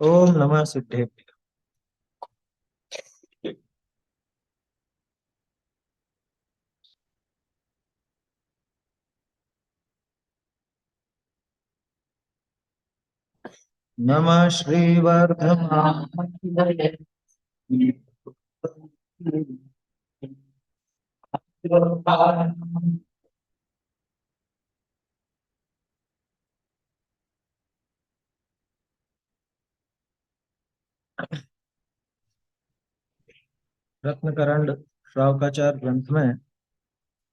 ओम नमः सिद्धेभ्य। नमः श्री वर्धमान। रत्नकरंड श्रावकाचार ग्रंथ में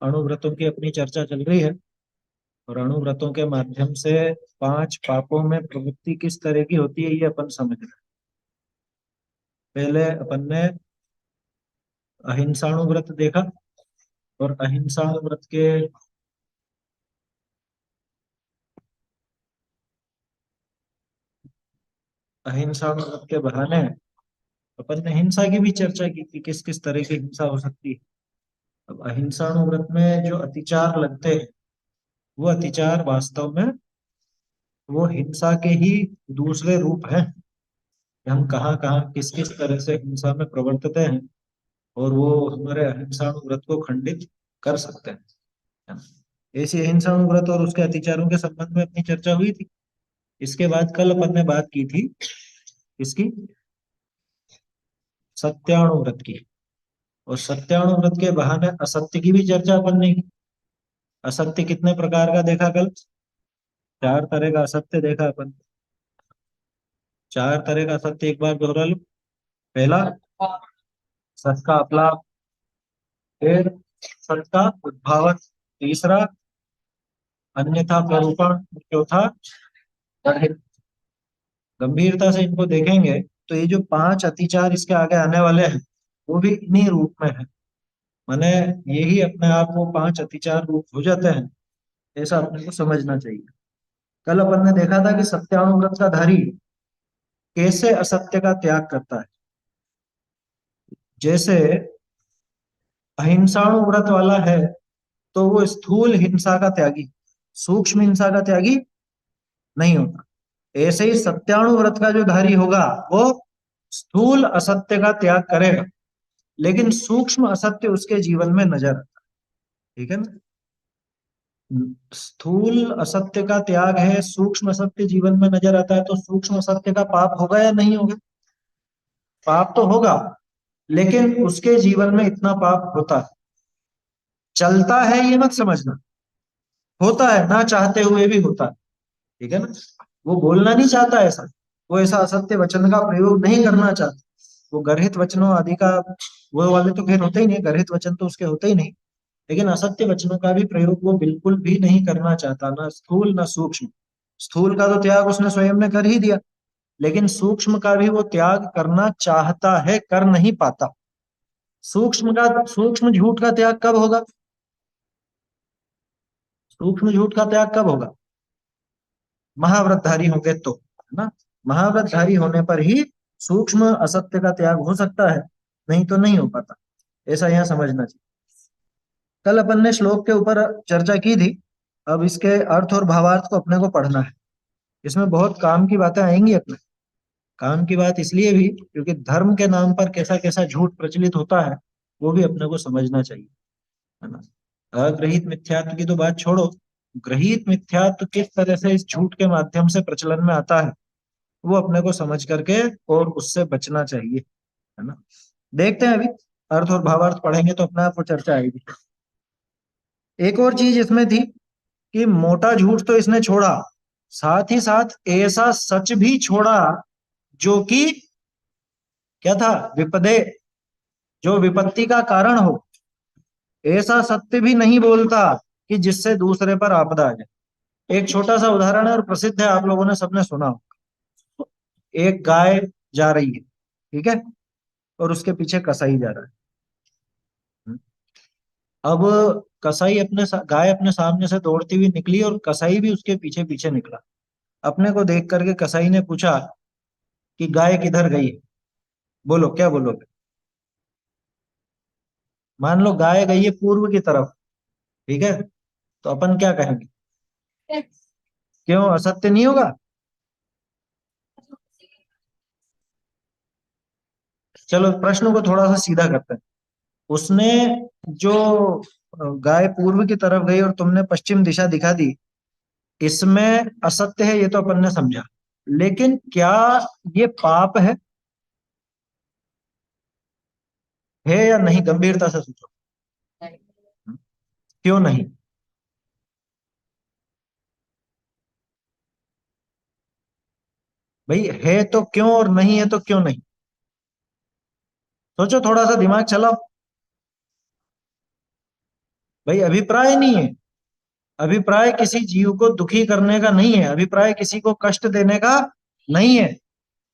अणुव्रतों की अपनी चर्चा चल रही है। और अणुव्रतों के माध्यम से 5 पापों में प्रवृत्ति किस तरह की होती है ये अपन समझ रहे हैं। पहले अपन ने अहिंसाणुव्रत देखा। और अहिंसाणुव्रत के अहिंसाणुव्रत के बहाने अपन ने हिंसा की भी चर्चा की कि किस किस तरह की हिंसा हो सकती है। अब अहिंसाणुव्रत में जो अतिचार लगते हैं वो अतिचार वास्तव में वो हिंसा के ही दूसरे रूप हैं कि हम कहाँ कहाँ किस किस तरह से हिंसा में प्रवर्तित हैं। और वो हमारे अहिंसाणुव्रत को खंडित कर सकते हैं। ऐसी अहिंसाणुव्रत और उसके अतिचारों के संबंध में अपनी चर्चा हुई थी। इसके बाद कल अपन ने बात की थी इसकी सत्याणुव्रत की। और सत्याणुव्रत के बहाने असत्य की भी चर्चा अपन ने की। असत्य कितने प्रकार का देखा कल? 4 तरह का असत्य देखा अपन। 4 तरह का असत्य एक बार दोहरा लो। पहला, सच का अपलाप। फिर सच का उद्भावन। तीसरा, अन्यथा प्ररूपण। चौथा, गढ़। गंभीरता से इनको देखेंगे तो ये जो 5 अतिचार इसके आगे आने वाले हैं वो भी इन्हीं रूप में है। माने यही अपने आप वो 5 अतिचार रूप हो जाते हैं। ऐसा अपने को समझना चाहिए। कल अपन ने देखा था कि सत्यानुव्रत का धारी कैसे असत्य का त्याग करता है। जैसे अहिंसाणु व्रत वाला है तो वो स्थूल हिंसा का त्यागी, सूक्ष्म हिंसा का त्यागी नहीं होता। ऐसे ही सत्याणु व्रत का जो धारी होगा वो स्थूल असत्य का त्याग करेगा, लेकिन सूक्ष्म असत्य उसके जीवन में नजर आता है। ठीक है ना? स्थूल असत्य का त्याग है, सूक्ष्म असत्य जीवन में नजर आता है, तो सूक्ष्म असत्य का पाप होगा या नहीं होगा? पाप तो होगा, लेकिन उसके जीवन में इतना पाप होता है। चलता है ये मत समझना, होता है, ना चाहते हुए भी होता है। ठीक है ना? वो बोलना नहीं चाहता ऐसा, वो ऐसा असत्य वचन का प्रयोग नहीं करना चाहता। वो गर्हित वचनों आदि का, वो वाले तो खैर होते ही नहीं, गर्हित वचन तो उसके होते ही नहीं। लेकिन असत्य वचनों का भी प्रयोग वो बिल्कुल भी नहीं करना चाहता, ना स्थूल ना सूक्ष्म। स्थूल का तो त्याग उसने स्वयं ने कर ही दिया, लेकिन सूक्ष्म का भी वो त्याग करना चाहता है, कर नहीं पाता। सूक्ष्म झूठ का त्याग कब होगा? सूक्ष्म झूठ का त्याग कब होगा? महाव्रतधारी होंगे तो, है ना? महाव्रतधारी होने पर ही सूक्ष्म असत्य का त्याग हो सकता है, नहीं तो नहीं हो पाता। ऐसा यहाँ समझना चाहिए। कल अपन ने श्लोक के ऊपर चर्चा की थी। अब इसके अर्थ और भावार्थ को अपने को पढ़ना है। इसमें बहुत काम की बातें आएंगी अपने। काम की बात इसलिए भी क्योंकि धर्म के नाम पर कैसा कैसा झूठ प्रचलित होता है वो भी अपने को समझना चाहिए, है ना? अग्रहित मिथ्यात्व की तो बात छोड़ो, ग्रहित मिथ्यात्व किस तरह से इस झूठ के माध्यम से प्रचलन में आता है वो अपने को समझ करके और उससे बचना चाहिए, है ना? देखते हैं अभी। अर्थ और भावार्थ पढ़ेंगे तो अपने आप को चर्चा आएगी। एक और चीज इसमें थी कि मोटा झूठ तो इसने छोड़ा, साथ ही साथ ऐसा सच भी छोड़ा जो कि क्या था? विपदे, जो विपत्ति का कारण हो। ऐसा सत्य भी नहीं बोलता कि जिससे दूसरे पर आपदा आ जाए। एक छोटा सा उदाहरण है और प्रसिद्ध है, आप लोगों ने सबने सुना हो। एक गाय जा रही है, ठीक है, और उसके पीछे कसाई जा रहा है। अब गाय अपने सामने से दौड़ती हुई निकली और कसाई भी उसके पीछे पीछे निकला। अपने को देख करके कसाई ने पूछा कि गाय किधर गई है? बोलो क्या बोलोगे? मान लो गाय गई है पूर्व की तरफ, ठीक है, तो अपन क्या कहेंगे? क्यों, असत्य नहीं होगा? चलो प्रश्न को थोड़ा सा सीधा करते हैं। उसने जो गाय पूर्व की तरफ गई और तुमने पश्चिम दिशा दिखा दी, इसमें असत्य है ये तो अपन ने समझा, लेकिन क्या ये पाप है या नहीं? गंभीरता से सोचो। क्यों नहीं? भाई है तो क्यों, और नहीं है तो क्यों नहीं? सोचो, थोड़ा सा दिमाग चलाओ। भाई अभिप्राय नहीं है। अभिप्राय किसी जीव को दुखी करने का नहीं है, अभिप्राय किसी को कष्ट देने का नहीं है।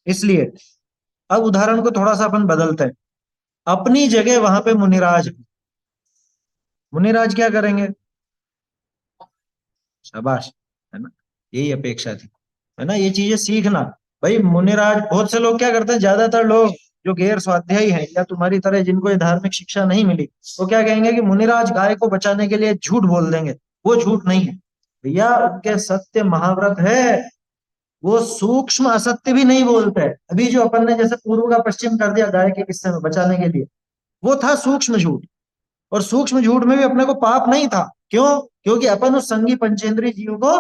इसलिए अब उदाहरण को थोड़ा सा अपन बदलते हैं। अपनी जगह वहां पे मुनिराज है। मुनिराज क्या करेंगे? शाबाश, है ना? यही अपेक्षा थी, है ना? ये चीजें सीखना। भाई मुनिराज, बहुत से लोग क्या करते हैं, ज्यादातर लोग जो गैर स्वाध्यायी हैं या तुम्हारी तरह जिनको ये धार्मिक शिक्षा नहीं मिली, वो क्या कहेंगे कि मुनिराज गाय को बचाने के लिए झूठ बोल देंगे। वो झूठ नहीं है भैया, उनके सत्य महाव्रत है। वो सूक्ष्म असत्य भी नहीं बोलते। अभी जो अपन ने जैसे पूर्व का पश्चिम कर दिया गाय के किस्से में बचाने के लिए, वो था सूक्ष्म झूठ। और सूक्ष्म झूठ में भी अपने को पाप नहीं था। क्यों? क्योंकि अपन उस संगी पंचेंद्रिय जीव को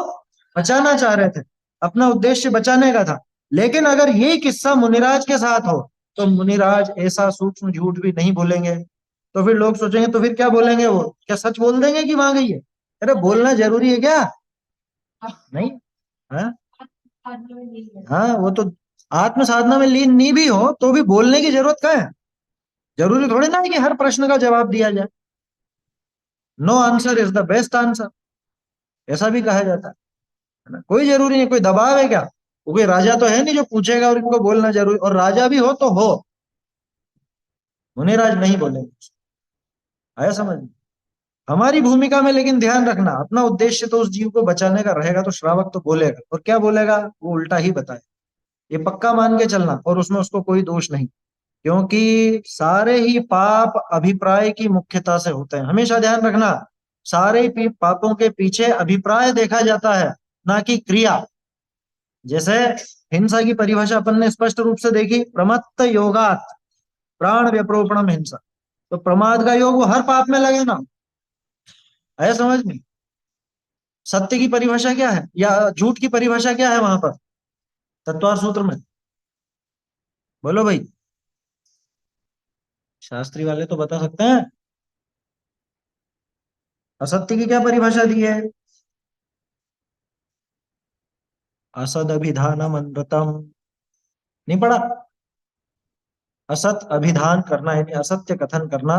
बचाना चाह रहे थे। अपना उद्देश्य बचाने का था। लेकिन अगर यही किस्सा मुनिराज के साथ हो, तो मुनिराज ऐसा सूक्ष्म झूठ भी नहीं बोलेंगे। तो फिर लोग सोचेंगे, तो फिर क्या बोलेंगे? वो क्या सच बोल देंगे कि वहां गई है? अरे बोलना जरूरी है क्या? नहीं। हाँ, हाँ, वो तो आत्म साधना में लीन नहीं भी हो तो भी बोलने की जरूरत क्या है? जरूरी थोड़ी ना है कि हर प्रश्न का जवाब दिया जाए। No answer is the best answer, ऐसा भी कहा जाता है ना? कोई जरूरी नहीं, कोई दबाव है क्या? वो कोई राजा तो है नहीं जो पूछेगा और इनको बोलना जरूरी, और राजा भी हो तो हो, मुनिराज नहीं बोलेंगे। आया समझ में? हमारी भूमिका में लेकिन ध्यान रखना, अपना उद्देश्य तो उस जीव को बचाने का रहेगा, तो श्रावक तो बोलेगा, और क्या बोलेगा? वो उल्टा ही बताए। ये पक्का मान के चलना, और उसमें उसको कोई दोष नहीं। क्योंकि सारे ही पाप अभिप्राय की मुख्यता से होते हैं, हमेशा ध्यान रखना। सारे ही पापों के पीछे अभिप्राय देखा जाता है, ना कि क्रिया। जैसे हिंसा की परिभाषा अपन ने स्पष्ट रूप से देखी, प्रमत्त योगात प्राण व्यप्रोपणम हिंसा। तो प्रमाद का योग वो हर पाप में लगे ना। है समझ में? सत्य की परिभाषा क्या है, या झूठ की परिभाषा क्या है वहां पर तत्वार सूत्र में? बोलो भाई, शास्त्री वाले तो बता सकते हैं। असत्य की क्या परिभाषा दी है? असद अभिधानम अनृतम। नहीं पढ़ा? असत अभिधान करना यानी असत्य कथन करना,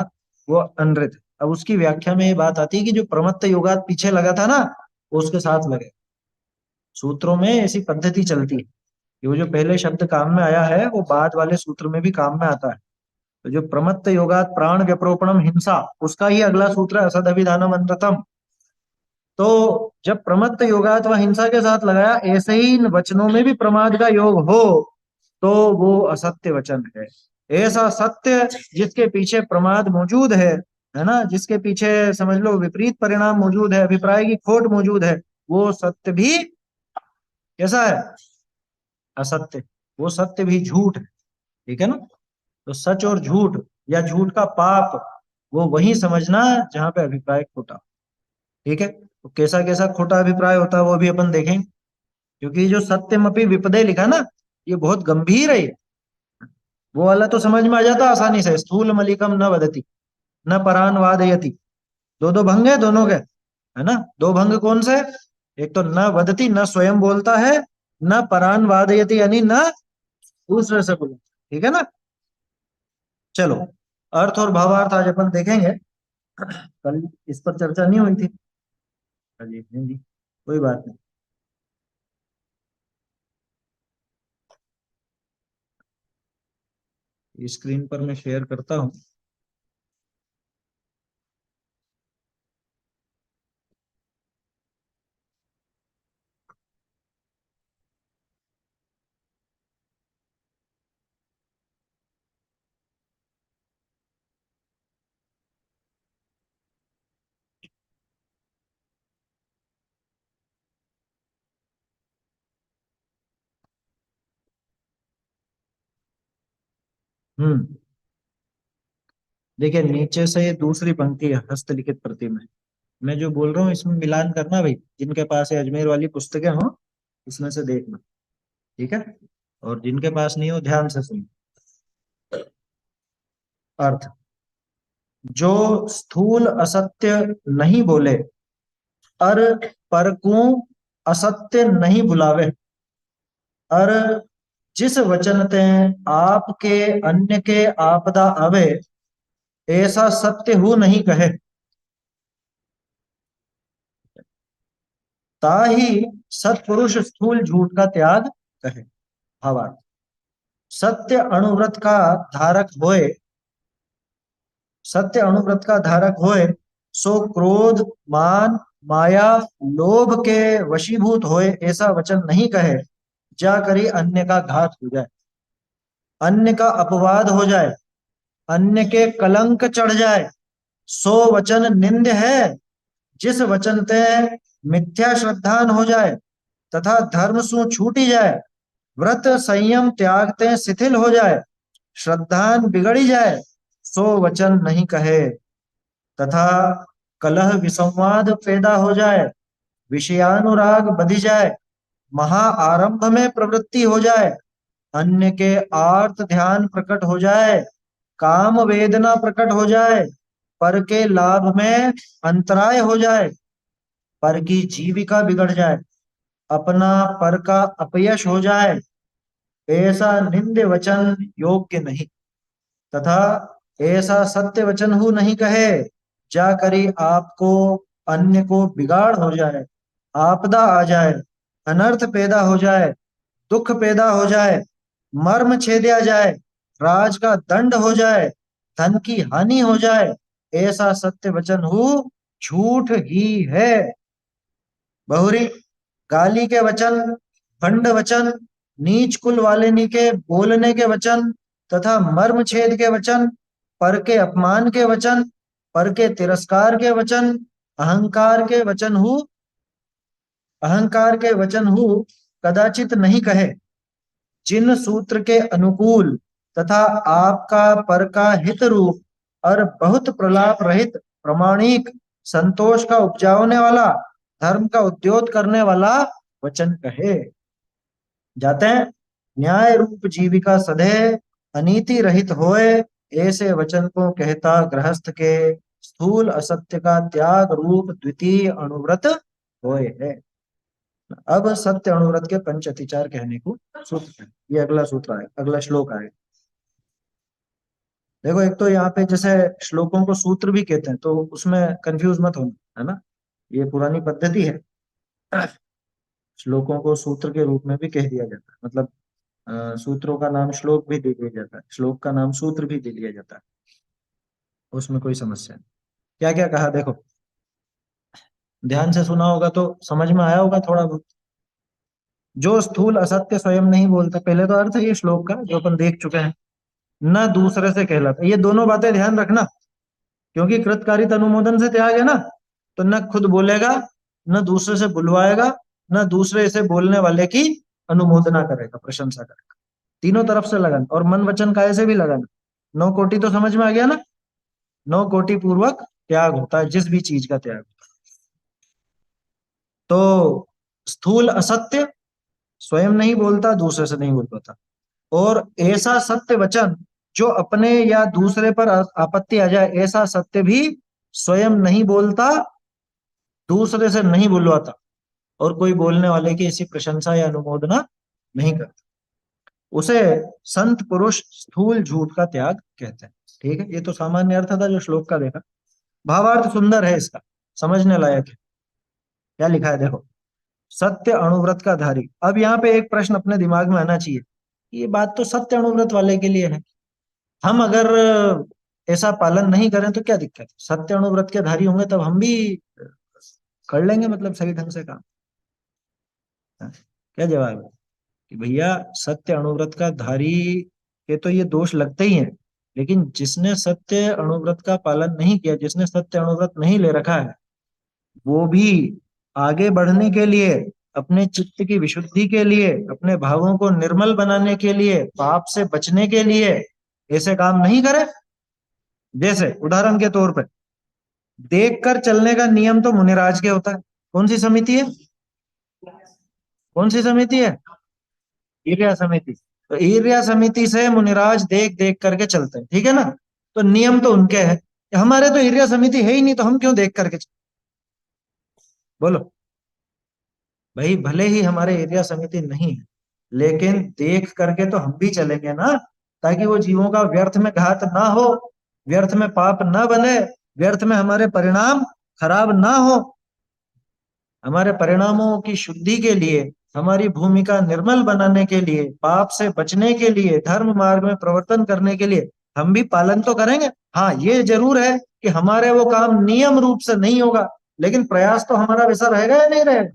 वो अनृत। अब उसकी व्याख्या में ये बात आती है कि जो प्रमत्त योगात पीछे लगा था ना, वो उसके साथ लगे। सूत्रों में ऐसी पद्धति चलती है कि वो जो पहले शब्द काम में आया है वो बाद वाले सूत्र में भी काम में आता है। तो जो प्रमत्त योगात प्राण व्यप्रोपणम हिंसा, उसका ही अगला सूत्र है असद अभिधानम अनृतम। तो जब प्रमत्त योगात व हिंसा के साथ लगाया, ऐसे ही इन वचनों में भी प्रमाद का योग हो, तो वो असत्य वचन है। ऐसा सत्य जिसके पीछे प्रमाद मौजूद है ना, जिसके पीछे समझ लो विपरीत परिणाम मौजूद है, अभिप्राय की खोट मौजूद है, वो सत्य भी कैसा है? असत्य। वो सत्य भी झूठ है। ठीक है ना? तो सच और झूठ, या झूठ का पाप, वो वही समझना जहां पे अभिप्राय खोटा। ठीक है? तो कैसा कैसा खोटा अभिप्राय होता है वो भी अपन देखेंगे। क्योंकि जो सत्यमपि विपदे लिखा ना, ये बहुत गंभीर है ये। वो वाला तो समझ में आ जाता आसानी से, स्थूल मलिकम न वदति न परान वादयति। दो दो भंग है दोनों के, है ना? दो भंग कौन से? एक तो न वदति, न स्वयं बोलता है, न परान वादयति यानी न दूसरे से बोलता। ठीक है ना? चलो, अर्थ और भावार्थ आज अपन देखेंगे। कल इस पर चर्चा नहीं हुई थी। चलिए, हिंदी, कोई बात नहीं। स्क्रीन पर मैं शेयर करता हूँ। हम्म। देखिए नीचे से ये दूसरी पंक्ति है हस्तलिखित प्रति में। मैं जो बोल रहा हूँ इसमें मिलान करना भाई, जिनके पास ये अजमेर वाली पुस्तकें हो इसमें से देखना, ठीक है। और जिनके पास नहीं हो ध्यान से सुनो। अर्थ, जो स्थूल असत्य नहीं बोले, अर पर को असत्य नहीं बुलावे, अर जिस वचन ते आपके अन्य के आपदा आवे, ऐसा सत्य हु नहीं कहे, ताही सत्पुरुष स्थूल झूठ का त्याग कहे। भावार्थ, सत्य अणुव्रत का धारक होए, सत्य अणुव्रत का धारक होए, सो क्रोध मान माया लोभ के वशीभूत होए ऐसा वचन नहीं कहे, जा करी अन्य का घात हो जाए, अन्य का अपवाद हो जाए, अन्य के कलंक चढ़ जाए, सो वचन निंद्य है। जिस वचन ते मिथ्या श्रद्धान हो जाए तथा धर्म सु छूटी जाए, व्रत संयम त्यागते शिथिल हो जाए, श्रद्धान बिगड़ी जाए, सो वचन नहीं कहे, तथा कलह विसंवाद पैदा हो जाए, विषयानुराग बढ़ी जाए, महा आरंभ में प्रवृत्ति हो जाए, अन्य के आर्त ध्यान प्रकट हो जाए, काम वेदना प्रकट हो जाए, पर के लाभ में अंतराय हो जाए, पर की जीविका बिगड़ जाए, अपना पर का अपयश हो जाए, ऐसा निंद्य वचन योग्य नहीं, तथा ऐसा सत्य वचन हु नहीं कहे, जा करी आपको अन्य को बिगाड़ हो जाए, आपदा आ जाए, अनर्थ पैदा हो जाए, दुख पैदा हो जाए, मर्म छेदिया जाए, राज का दंड हो जाए, धन की हानि हो जाए, ऐसा सत्य वचन हु झूठ ही है। बहुरी, गाली के वचन, भंड वचन, नीच कुल वाले के बोलने के वचन तथा मर्म छेद के वचन, पर के अपमान के वचन, पर के तिरस्कार के वचन, अहंकार के वचन हु अहंकार के वचन हु कदाचित नहीं कहे, जिन सूत्र के अनुकूल तथा आपका पर का हित रूप और बहुत प्रलाप रहित प्रमाणिक संतोष का उपजाने वाला धर्म का उद्योत करने वाला वचन कहे जाते हैं। न्याय रूप जीविका सधे अनीति रहित होए, ऐसे वचन को कहता गृहस्थ के स्थूल असत्य का त्याग रूप द्वितीय अणुव्रत होए है। अब सत्य अणुव्रत के पंच अतिचार कहने को सूत्र है। ये अगला सूत्र है, अगला श्लोक है। देखो एक तो यहाँ पे जैसे श्लोकों को सूत्र भी कहते हैं, तो उसमें कंफ्यूज मत होना, है ना। ये पुरानी पद्धति है, श्लोकों को सूत्र के रूप में भी कह दिया जाता है, मतलब सूत्रों का नाम श्लोक भी दे दिया जाता है, श्लोक का नाम सूत्र भी दे दिया जाता है, उसमें कोई समस्या नहीं। क्या क्या कहा देखो, ध्यान से सुना होगा तो समझ में आया होगा थोड़ा बहुत। जो स्थूल असत्य स्वयं नहीं बोलता, पहले तो अर्थ है ये श्लोक का जो अपन देख चुके हैं, न दूसरे से कहलाता। ये दोनों बातें ध्यान रखना, क्योंकि कृतकारित अनुमोदन से त्याग है ना, तो न खुद बोलेगा, न दूसरे से बुलवाएगा, न दूसरे से बोलने वाले की अनुमोदना करेगा, प्रशंसा करेगा। तीनों तरफ से लगन, और मन वचन काय से भी लगन। 9 कोटि तो समझ में आ गया ना, 9 कोटि पूर्वक त्याग होता है, जिस भी चीज का त्याग। तो स्थूल असत्य स्वयं नहीं बोलता, दूसरे से नहीं बोल पाता, और ऐसा सत्य वचन जो अपने या दूसरे पर आपत्ति आ जाए, ऐसा सत्य भी स्वयं नहीं बोलता, दूसरे से नहीं बुलवाता, और कोई बोलने वाले की ऐसी प्रशंसा या अनुमोदना नहीं करता, उसे संत पुरुष स्थूल झूठ का त्याग कहते हैं। ठीक है, ये तो सामान्य अर्थ था जो श्लोक का देखा। भावार्थ सुंदर है इसका, समझने लायक है। क्या लिखा है देखो, सत्य अणुव्रत का धारी। अब यहाँ पे एक प्रश्न अपने दिमाग में आना चाहिए, ये बात तो सत्य अणुव्रत वाले के लिए है, हम अगर ऐसा पालन नहीं करें तो क्या दिक्कत है? सत्य अणुव्रत के धारी होंगे तब हम भी कर लेंगे, मतलब सही ढंग से काम। हाँ, क्या जवाब है कि भैया सत्य अणुव्रत का धारी के तो ये दोष लगते ही हैं, लेकिन जिसने सत्य अणुव्रत का पालन नहीं किया, जिसने सत्य अणुव्रत नहीं ले रखा है, वो भी आगे बढ़ने के लिए, अपने चित्त की विशुद्धि के लिए, अपने भावों को निर्मल बनाने के लिए, पाप से बचने के लिए ऐसे काम नहीं करे। जैसे उदाहरण के तौर पर देखकर चलने का नियम तो मुनिराज के होता है। कौन सी समिति है? कौन सी समिति है? ईर्ष्या समिति। तो ईर्ष्या समिति से मुनिराज देख देख करके चलते हैं, ठीक है ना। तो नियम तो उनके हैं। हमारे तो ईर्ष्या समिति है ही नहीं, तो हम क्यों देख करके बोलो भाई, भले ही हमारे एरिया समिति नहीं है, लेकिन देख करके तो हम भी चलेंगे ना, ताकि वो जीवों का व्यर्थ में घात ना हो, व्यर्थ में पाप ना बने, व्यर्थ में हमारे परिणाम खराब ना हो। हमारे परिणामों की शुद्धि के लिए, हमारी भूमिका निर्मल बनाने के लिए, पाप से बचने के लिए, धर्म मार्ग में प्रवर्तन करने के लिए हम भी पालन तो करेंगे। हाँ, ये जरूर है कि हमारे वो काम नियम रूप से नहीं होगा, लेकिन प्रयास तो हमारा वैसा रहेगा या नहीं रहेगा।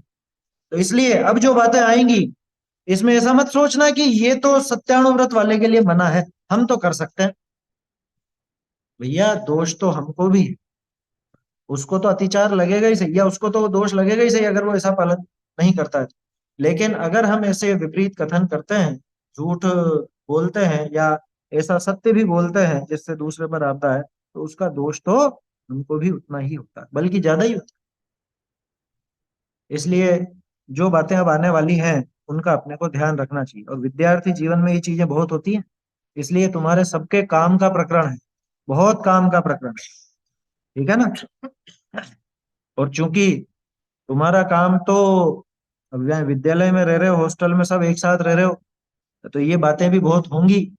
तो इसलिए अब जो बातें आएंगी, इसमें ऐसा मत सोचना कि ये तो सत्यानुव्रत वाले के लिए मना है, हम तो कर सकते हैं। भैया दोष तो हमको भी है, उसको तो अतिचार लगेगा ही सही, या उसको तो दोष लगेगा ही सही अगर वो ऐसा पालन नहीं करता है। लेकिन अगर हम ऐसे विपरीत कथन करते हैं, झूठ बोलते हैं, या ऐसा सत्य भी बोलते हैं जिससे दूसरे पर आता है, तो उसका दोष तो हमको भी उतना ही होता है, बल्कि ज्यादा ही होता है। इसलिए जो बातें अब आने वाली हैं, उनका अपने को ध्यान रखना चाहिए, और विद्यार्थी जीवन में ये चीजें बहुत होती हैं। इसलिए तुम्हारे सबके काम का प्रकरण है, बहुत काम का प्रकरण है, ठीक है ना। और चूंकि तुम्हारा काम तो, अब यहाँ विद्यालय में रह रहे हो, हॉस्टल में सब एक साथ रह रहे हो, तो ये बातें भी बहुत होंगी।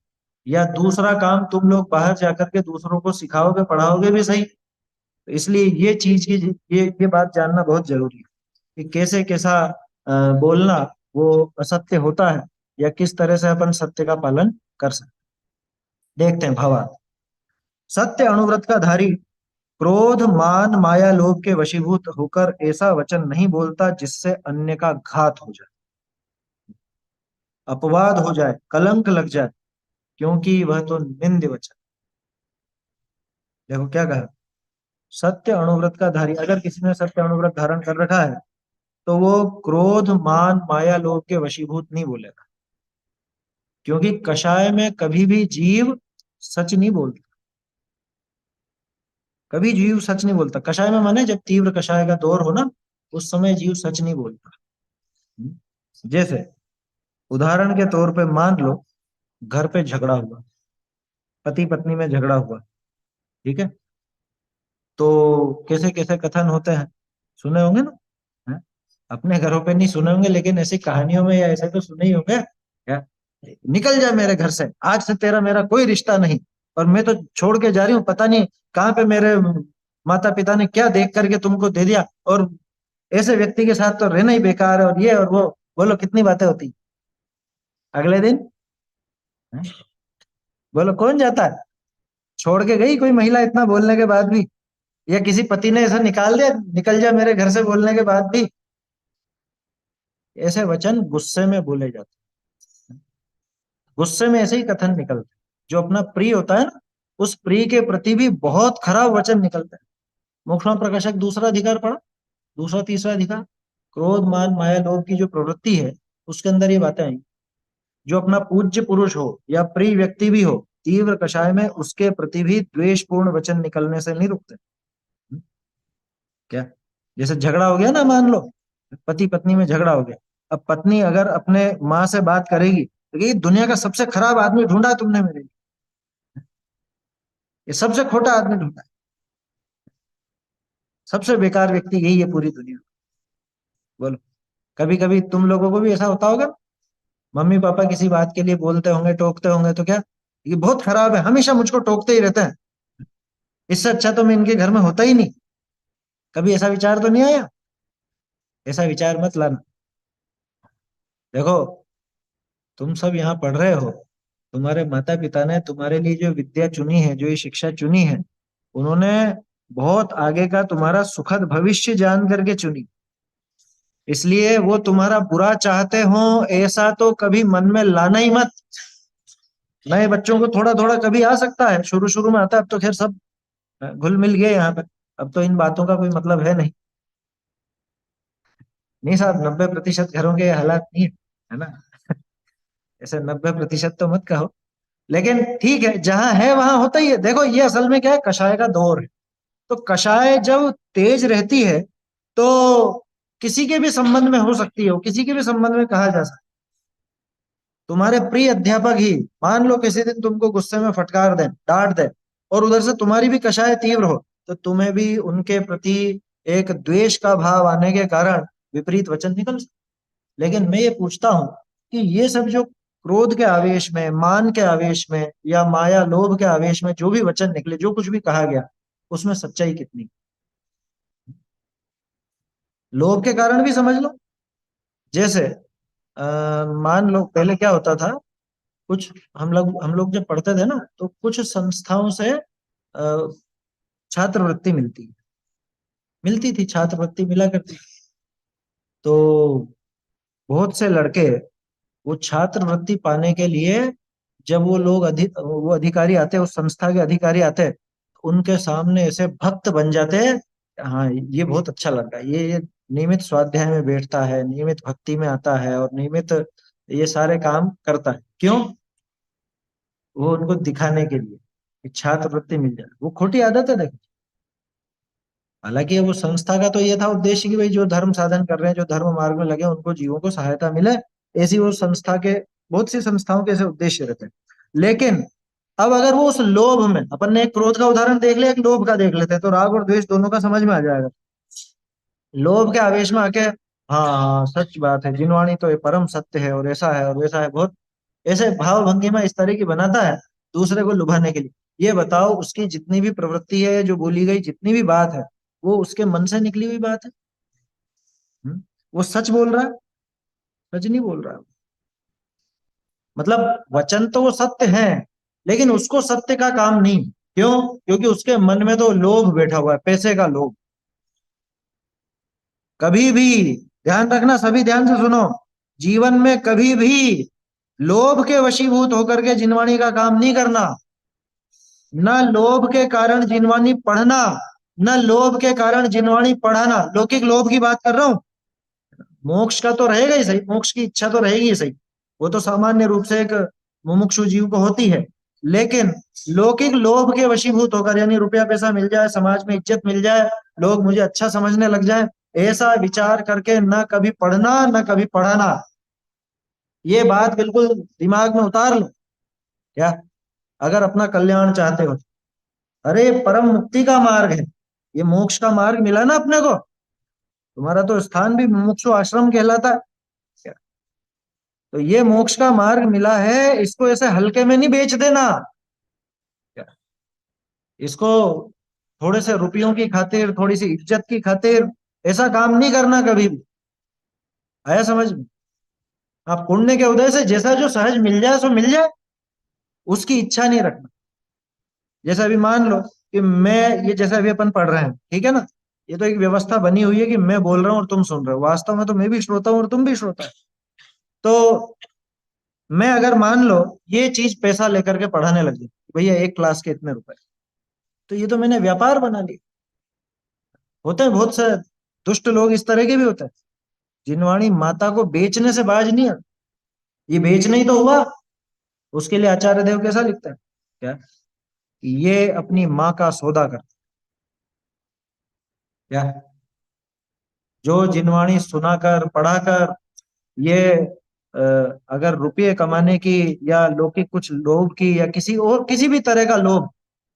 या दूसरा काम, तुम लोग बाहर जाकर के दूसरों को सिखाओगे पढ़ाओगे भी सही। तो इसलिए ये चीज की, ये बात जानना बहुत जरूरी है कि कैसे कैसा बोलना वो असत्य होता है, या किस तरह से अपन सत्य का पालन कर सकते। देखते हैं भावार्थ। सत्य अनुव्रत का धारी क्रोध मान माया लोभ के वशीभूत होकर ऐसा वचन नहीं बोलता जिससे अन्य का घात हो जाए, अपवाद हो जाए, कलंक लग जाए, क्योंकि वह तो निंद्य वचन। देखो क्या कहा, सत्य अनुव्रत का धारी, अगर किसी ने सत्य अनुव्रत धारण कर रखा है, तो वो क्रोध मान माया लोभ के वशीभूत नहीं बोलेगा। क्योंकि कषाय में कभी भी जीव सच नहीं बोलता, कभी जीव सच नहीं बोलता। कषाय में माने जब तीव्र कषाय का दौर हो ना, उस समय जीव सच नहीं बोलता। जैसे उदाहरण के तौर पे मान लो, घर पे झगड़ा हुआ, पति पत्नी में झगड़ा हुआ, ठीक है। तो कैसे कैसे कथन होते हैं, सुने होंगे ना। हैं? अपने घरों पे नहीं सुने होंगे, लेकिन ऐसी कहानियों में या ऐसे तो सुने ही होंगे क्या। निकल जा मेरे घर से, आज से तेरा मेरा कोई रिश्ता नहीं, और मैं तो छोड़ के जा रही हूँ, पता नहीं कहाँ पे मेरे माता पिता ने क्या देख करके तुमको दे दिया, और ऐसे व्यक्ति के साथ तो रहना ही बेकार है, और ये और वो, बोलो कितनी बातें होती। अगले दिन हैं? बोलो कौन जाता है, छोड़ के गई कोई महिला इतना बोलने के बाद भी, या किसी पति ने ऐसा निकाल दिया, निकल जा मेरे घर से बोलने के बाद भी। ऐसे वचन गुस्से में बोले जाते हैं, गुस्से में ऐसे ही कथन निकलते हैं। जो अपना प्रिय होता है ना, उस प्रिय के प्रति भी बहुत खराब वचन निकलते हैं। मोक्षमा प्रकाशक दूसरा अधिकार पढ़ा, दूसरा तीसरा अधिकार, क्रोध मान माया लोभ की जो प्रवृत्ति है, उसके अंदर ये बातें आई। जो अपना पूज्य पुरुष हो या प्रिय व्यक्ति भी हो, तीव्र कषाय में उसके प्रति भी द्वेषपूर्ण वचन निकलने से नहीं रुकते। क्या, जैसे झगड़ा हो गया ना, मान लो पति पत्नी में झगड़ा हो गया। अब पत्नी अगर अपने माँ से बात करेगी तो ये दुनिया का सबसे खराब आदमी ढूंढा है तुमने मेरे लिए, ये सबसे खोटा आदमी ढूंढा है, सबसे बेकार व्यक्ति यही है पूरी दुनिया में। बोलो, कभी कभी तुम लोगों को भी ऐसा होता होगा, मम्मी पापा किसी बात के लिए बोलते होंगे, टोकते होंगे, तो क्या ये बहुत खराब है, हमेशा मुझको टोकते ही रहते हैं, इससे अच्छा तो मैं इनके घर में होता ही नहीं। कभी ऐसा विचार तो नहीं आया? ऐसा विचार मत लाना। देखो, तुम सब यहाँ पढ़ रहे हो, तुम्हारे माता पिता ने तुम्हारे लिए जो विद्या चुनी है, जो ये शिक्षा चुनी है, उन्होंने बहुत आगे का तुम्हारा सुखद भविष्य जान करके चुनी। इसलिए वो तुम्हारा बुरा चाहते हो ऐसा तो कभी मन में लाना ही मत। नए बच्चों को थोड़ा थोड़ा कभी आ सकता है, शुरू शुरू में आता है, अब तो खैर सब घुल मिल गए यहाँ पर, अब तो इन बातों का कोई मतलब है नहीं। नहीं साहब, 90% घरों के ये हालात नहीं है, है ना। ऐसे 90% तो मत कहो, लेकिन ठीक है, जहां है वहां होता ही है। देखो ये असल में क्या है, कषाय का दौर है। तो कषाय जब तेज रहती है तो किसी के भी संबंध में हो सकती है, वो किसी के भी संबंध में कहा जा सकता है। तुम्हारे प्रिय अध्यापक ही मान लो किसी दिन तुमको गुस्से में फटकार दें, डांट दे, और उधर से तुम्हारी भी कषाय तीव्र हो, तो तुम्हें भी उनके प्रति एक द्वेष का भाव आने के कारण विपरीत वचन निकल सकते। लेकिन मैं ये पूछता हूं कि ये सब जो क्रोध के आवेश में, मान के आवेश में, या माया लोभ के आवेश में जो भी वचन निकले, जो कुछ भी कहा गया, उसमें सच्चाई कितनी? लोभ के कारण भी समझ लो। जैसे मान लो पहले क्या होता था, कुछ हम लोग जब पढ़ते थे ना, तो कुछ संस्थाओं से छात्रवृत्ति मिलती थी, छात्रवृत्ति मिला करती थी। तो बहुत से लड़के वो छात्रवृत्ति पाने के लिए, जब वो अधिकारी आते, उस संस्था के अधिकारी आते, उनके सामने ऐसे भक्त बन जाते। हाँ, ये बहुत अच्छा लड़का है, ये नियमित स्वाध्याय में बैठता है, नियमित भक्ति में आता है, और नियमित ये सारे काम करता है। क्यों? वो उनको दिखाने के लिए कि छात्रवृत्ति मिल जाए। वो खोटी आदत है, देखो। हालांकि वो संस्था का तो ये था उद्देश्य कि भाई जो धर्म साधन कर रहे हैं, जो धर्म मार्ग में लगे, उनको जीवों को सहायता मिले। ऐसी वो संस्था के, बहुत सी संस्थाओं के ऐसे उद्देश्य रहते हैं। लेकिन अब अगर वो उस लोभ में, अपन ने एक क्रोध का उदाहरण देख लिया, एक लोभ का देख लेते हैं, तो राग और द्वेष दोनों का समझ में आ जाएगा। लोभ के आवेश में आके, हाँ हाँ सच बात है, जिनवाणी तो ये परम सत्य है, और ऐसा है और वैसा है, बहुत ऐसे भाव भंगिमा इस तरह की बनाता है दूसरे को लुभाने के लिए। ये बताओ, उसकी जितनी भी प्रवृत्ति है, जो बोली गई जितनी भी बात है, वो उसके मन से निकली हुई बात है। वो सच बोल रहा है? सच नहीं बोल रहा है। मतलब वचन तो वो सत्य है, लेकिन उसको सत्य का काम नहीं। क्यों? क्योंकि उसके मन में तो लोभ बैठा हुआ है, पैसे का लोभ। कभी भी ध्यान रखना, सभी ध्यान से सुनो, जीवन में कभी भी लोभ के वशीभूत होकर के जिनवाणी का काम नहीं करना। न लोभ के कारण जिनवाणी पढ़ना, न लोभ के कारण जिनवाणी पढ़ाना। लौकिक लोभ की बात कर रहा हूं। मोक्ष का तो रहेगा ही सही, मोक्ष की इच्छा तो रहेगी ही सही, वो तो सामान्य रूप से एक मुमुक्षु जीव को होती है। लेकिन लौकिक लोभ के वशीभूत होकर, यानी रुपया पैसा मिल जाए, समाज में इज्जत मिल जाए, लोग मुझे अच्छा समझने लग जाए, ऐसा विचार करके न कभी पढ़ना न कभी पढ़ाना। ये बात बिल्कुल दिमाग में उतार लो। क्या? अगर अपना कल्याण चाहते हो, अरे परम मुक्ति का मार्ग है, ये मोक्ष का मार्ग मिला ना अपने को। तुम्हारा तो स्थान भी मुमुक्षु आश्रम कहलाता है। तो ये मोक्ष का मार्ग मिला है, इसको ऐसे हल्के में नहीं बेच देना। इसको थोड़े से रुपयों की खातिर, थोड़ी सी इज्जत की खातिर ऐसा काम नहीं करना कभी भी। आया समझ में? आप पुण्य के उदय से जैसा जो सहज मिल जाए सो मिल जाए, उसकी इच्छा नहीं रखना। जैसे अभी मान लो कि मैं, ये जैसे अभी अपन पढ़ रहे हैं, ठीक है ना, ये तो एक व्यवस्था बनी हुई है कि मैं बोल रहा हूँ और तुम सुन रहे हो, वास्तव में तो मैं भी श्रोता हूँ और तुम भी श्रोता है। तो मैं अगर मान लो ये चीज पैसा लेकर के पढ़ाने लग जाए, भैया एक क्लास के इतने रुपए, तो ये तो मैंने व्यापार बना लिया। होते हैं बहुत से दुष्ट लोग, इस तरह के भी होते हैं। जिनवाणी माता को बेचने से बाज नहीं है, ये बेचना ही तो हुआ। उसके लिए आचार्य देव कैसा लिखता है, क्या? ये अपनी माँ का सौदा कर, क्या, जो जिनवाणी सुनाकर पढ़ाकर ये अ, अगर रुपये कमाने की, या लौकिक कुछ लोभ की, या किसी और किसी भी तरह का लोभ,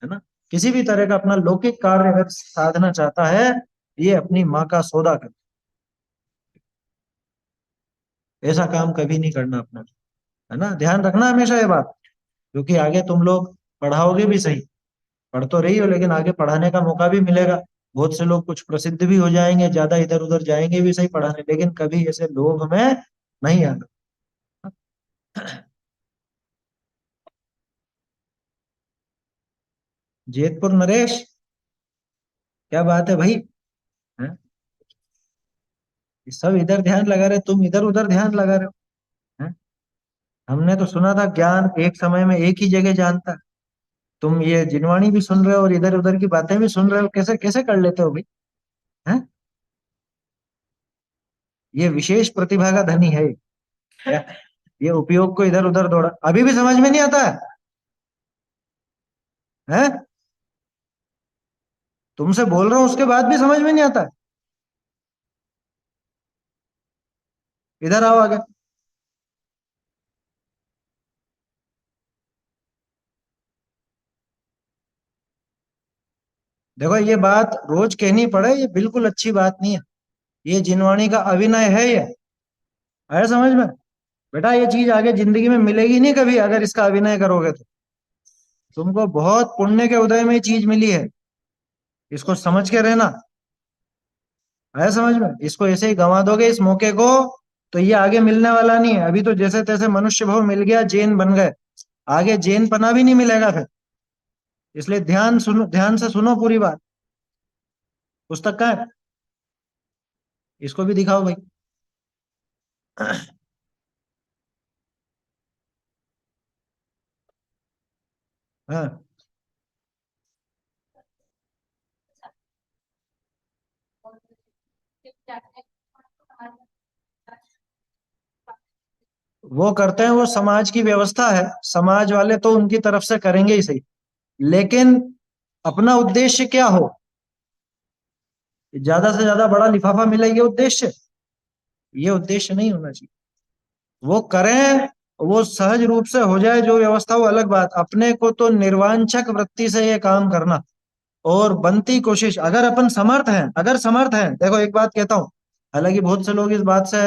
है ना, किसी भी तरह का अपना लौकिक कार्य अगर साधना चाहता है, ये अपनी माँ का सौदा कर। ऐसा काम कभी नहीं करना अपना, है ना, ध्यान रखना हमेशा ये बात। क्योंकि आगे तुम लोग पढ़ाओगे भी सही, पढ़ तो रही हो, लेकिन आगे पढ़ाने का मौका भी मिलेगा। बहुत से लोग कुछ प्रसिद्ध भी हो जाएंगे, ज्यादा इधर उधर जाएंगे भी सही पढ़ाने, लेकिन कभी ऐसे लोभ में नहीं आना। जेतपुर नरेश, क्या बात है भाई? हैं? सब इधर ध्यान लगा रहे, तुम इधर उधर ध्यान लगा रहे हो। हैं? हमने तो सुना था ज्ञान एक समय में एक ही जगह जानता है। तुम ये जिनवाणी भी सुन रहे हो और इधर उधर की बातें भी सुन रहे हो, कैसे कैसे कर लेते हो भाई? हैं? ये विशेष प्रतिभा का धनी है, क्या? ये उपयोग को इधर उधर दौड़ा, अभी भी समझ में नहीं आता है? है? तुमसे बोल रहा हूं उसके बाद भी समझ में नहीं आता है? इधर आओ आगे। देखो ये बात रोज कहनी पड़े ये बिल्कुल अच्छी बात नहीं है। ये जिनवाणी का अभिनय है ये। आया समझ में? बेटा ये चीज आगे जिंदगी में मिलेगी नहीं कभी अगर इसका अभिनय करोगे तो। तुमको बहुत पुण्य के उदय में ये चीज मिली है। इसको समझ के रहना। आया समझ में? इसको ऐसे ही गंवा दोगे इस मौके को तो ये आगे मिलने वाला नहीं है। अभी तो जैसे तैसे मनुष्य भाव मिल गया, जैन बन गए। आगे जैन पना भी नहीं मिलेगा फिर। इसलिए ध्यान सुनो, ध्यान से सुनो पूरी बात। पुस्तक का है, इसको भी दिखाओ भाई। हाँ, वो करते हैं, वो समाज की व्यवस्था है। समाज वाले तो उनकी तरफ से करेंगे ही सही। लेकिन अपना उद्देश्य क्या हो? ज्यादा से ज्यादा बड़ा लिफाफा मिले, ये उद्देश्य? ये उद्देश्य नहीं होना चाहिए। वो करें, वो सहज रूप से हो जाए जो व्यवस्था, वो अलग बात। अपने को तो निर्वांछक वृत्ति से ये काम करना और बनती कोशिश। अगर अपन समर्थ हैं, अगर समर्थ हैं, देखो एक बात कहता हूं, हालांकि बहुत से लोग इस बात से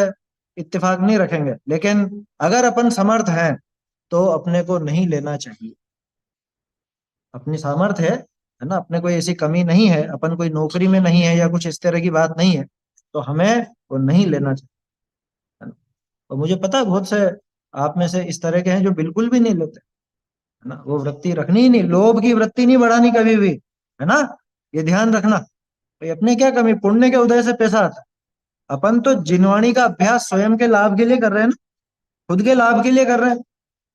इत्तेफाक नहीं रखेंगे, लेकिन अगर अपन समर्थ हैं तो अपने को नहीं लेना चाहिए। अपनी सामर्थ्य है ना, अपने कोई ऐसी कमी नहीं है, अपन कोई नौकरी में नहीं है या कुछ इस तरह की बात नहीं है, तो हमें वो नहीं लेना चाहिए, है ना? और मुझे पता है बहुत से आप में से इस तरह के हैं जो बिल्कुल भी नहीं लेते, है ना? वो वृत्ति रखनी ही नहीं, लोभ की वृत्ति नहीं बढ़ानी कभी भी, है ना? ये ध्यान रखना भाई। अपने क्या कमी, पुण्य के उदय से पैसा आता है। अपन तो जिनवाणी का अभ्यास स्वयं के लाभ के लिए कर रहे हैं ना, खुद के लाभ के लिए कर रहे हैं।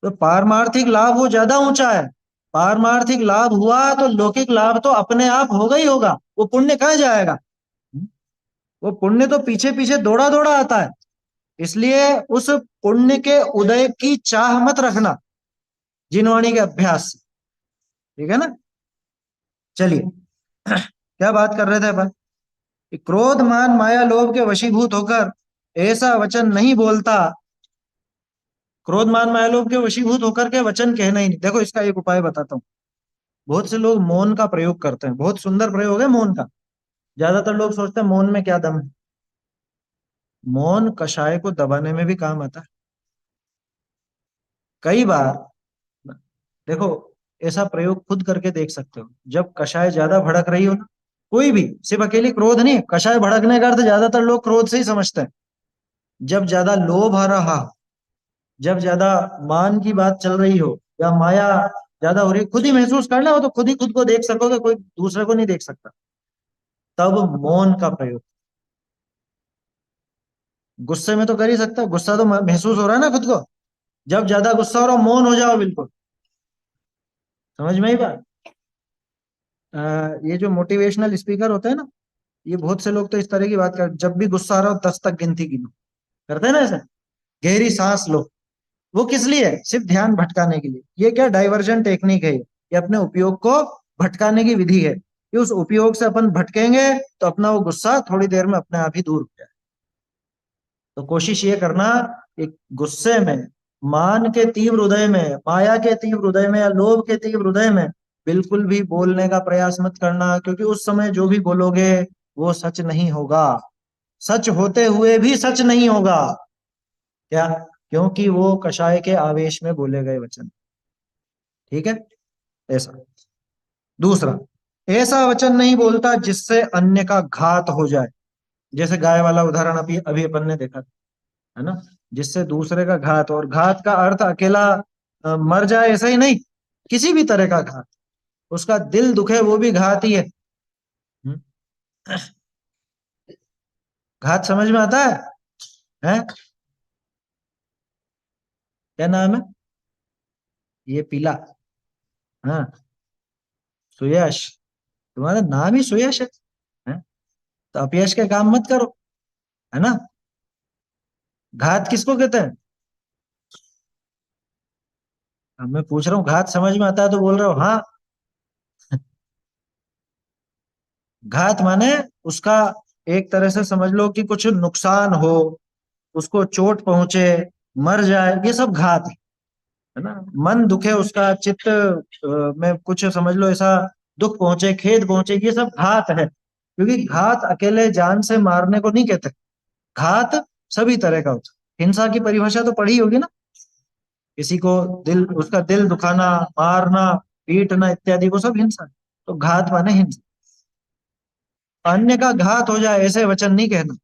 तो पारमार्थिक लाभ वो ज्यादा ऊंचा है। पारमार्थिक लाभ हुआ तो लौकिक लाभ तो अपने आप होगा ही होगा। वो पुण्य कहाँ जाएगा? वो पुण्य तो पीछे पीछे दौड़ा दौड़ा आता है। इसलिए उस पुण्य के उदय की चाह मत रखना जिनवाणी के अभ्यास से। ठीक है ना? चलिए, क्या बात कर रहे थे अपन? कि क्रोध मान माया लोभ के वशीभूत होकर ऐसा वचन नहीं बोलता। क्रोध मान माया लोभ के वशीभूत होकर के वचन कहना ही नहीं। देखो इसका एक उपाय बताता हूँ। बहुत से लोग मौन का प्रयोग करते हैं, बहुत सुंदर प्रयोग है मौन का। ज्यादातर लोग सोचते हैं मौन में क्या दम है। मौन कषाय को दबाने में भी काम आता है कई बार। देखो, ऐसा प्रयोग खुद करके देख सकते हो। जब कषाय ज्यादा भड़क रही हो ना, कोई भी, सिर्फ अकेली क्रोध नहीं, कषाय भड़कने का अर्थ ज्यादातर लोग क्रोध से ही समझते हैं। जब ज्यादा लोभ आ रहा हो, जब ज्यादा मान की बात चल रही हो, या माया ज्यादा हो रही है, खुद ही महसूस करना हो तो खुद ही खुद को देख सकोगे, कोई दूसरे को नहीं देख सकता। तब मौन का प्रयोग। गुस्से में तो कर ही सकता है, गुस्सा तो महसूस हो रहा है ना खुद को। जब ज्यादा गुस्सा हो रहा हो, मौन हो जाओ बिल्कुल। समझ में ही बात? ये जो मोटिवेशनल स्पीकर होते हैं ना, ये बहुत से लोग तो इस तरह की बात कर, जब भी गुस्सा आ रहा हो 10 तक गिनती गिनो। करते हैं ना ऐसा? गहरी सांस लो। वो किस लिए है? सिर्फ ध्यान भटकाने के लिए। ये क्या डाइवर्जन टेक्निक है ये अपने उपयोग को भटकाने की विधि है। कि उस उपयोग से अपन भटकेंगे तो अपना वो गुस्सा थोड़ी देर में अपने आप ही दूर हो जाए। तो कोशिश ये करना कि गुस्से में, मान के तीव्र हृदय में, माया के तीव्र हृदय में या लोभ के तीव्र हृदय में बिल्कुल भी बोलने का प्रयास मत करना, क्योंकि उस समय जो भी बोलोगे वो सच नहीं होगा। सच होते हुए भी सच नहीं होगा। क्या? क्योंकि वो कषाय के आवेश में बोले गए वचन। ठीक है? ऐसा। दूसरा, ऐसा वचन नहीं बोलता जिससे अन्य का घात हो जाए। जैसे गाय वाला उदाहरण अभी अभी अपन ने देखा, है ना? जिससे दूसरे का घात, और घात का अर्थ अकेला मर जाए ऐसा ही नहीं, किसी भी तरह का घात। उसका दिल दुखे वो भी घात ही है। हम्म? घात समझ में आता है? क्या नाम है? ये पीला। हाँ, सुयश। तुम्हारा नाम ही सुयश है? तो अपयश के काम मत करो, है ना? घात किसको कहते हैं? अब मैं पूछ रहा हूँ, घात समझ में आता है तो बोल रहा हूँ हाँ। घात माने उसका एक तरह से समझ लो कि कुछ नुकसान हो, उसको चोट पहुंचे, मर जाए, ये सब घात है ना। मन दुखे उसका, चित्त में कुछ समझ लो ऐसा दुख पहुंचे, खेद पहुंचे, ये सब घात है। क्योंकि घात अकेले जान से मारने को नहीं कहते, घात सभी तरह का होता है। हिंसा की परिभाषा तो पढ़ी होगी ना, किसी को दिल, उसका दिल दुखाना, मारना, पीटना इत्यादि को सब हिंसा है। तो घात माने हिंसा। अन्य का घात हो जाए ऐसे वचन नहीं कहना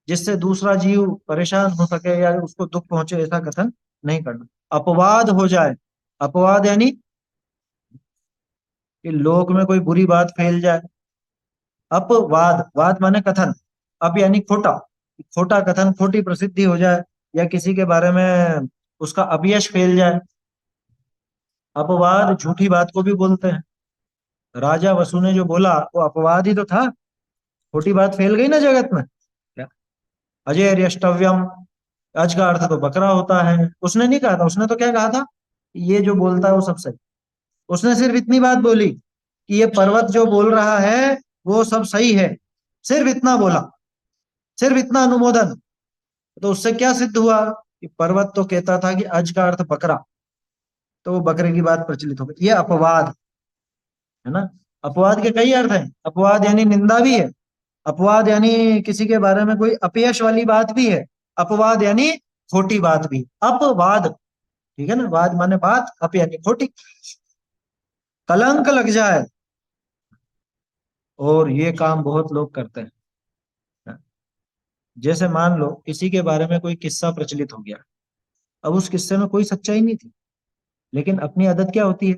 जिससे दूसरा जीव परेशान हो सके या उसको दुख पहुंचे, ऐसा कथन नहीं करना। अपवाद हो जाए, अपवाद यानी कि लोक में कोई बुरी बात फैल जाए। अपवाद, वाद माने कथन, अप यानी खोटा, खोटा कथन, खोटी प्रसिद्धि हो जाए, या किसी के बारे में उसका अपयश फैल जाए। अपवाद झूठी बात को भी बोलते हैं। राजा वसु ने जो बोला वो अपवाद ही तो था, खोटी बात फैल गई ना जगत में। क्या, अजय अष्टव्यम, अज का अर्थ तो बकरा होता है, उसने नहीं कहा था। उसने तो क्या कहा था, ये जो बोलता है वो सब सही। उसने सिर्फ इतनी बात बोली कि ये पर्वत जो बोल रहा है वो सब सही है, सिर्फ इतना बोला, सिर्फ इतना अनुमोदन। तो उससे क्या सिद्ध हुआ कि पर्वत तो कहता था कि अज का अर्थ बकरा, तो वो बकरे की बात प्रचलित हो गई। ये अपवाद है ना। अपवाद के कई अर्थ हैं। अपवाद यानी निंदा भी है, अपवाद यानी किसी के बारे में कोई अपयश वाली बात भी है, अपवाद यानी खोटी बात भी। अपवाद, ठीक है ना, वाद माने बात, अप यानी खोटी। कलंक लग जाए, और ये काम बहुत लोग करते हैं। जैसे मान लो किसी के बारे में कोई किस्सा प्रचलित हो गया, अब उस किस्से में कोई सच्चाई नहीं थी, लेकिन अपनी आदत क्या होती है,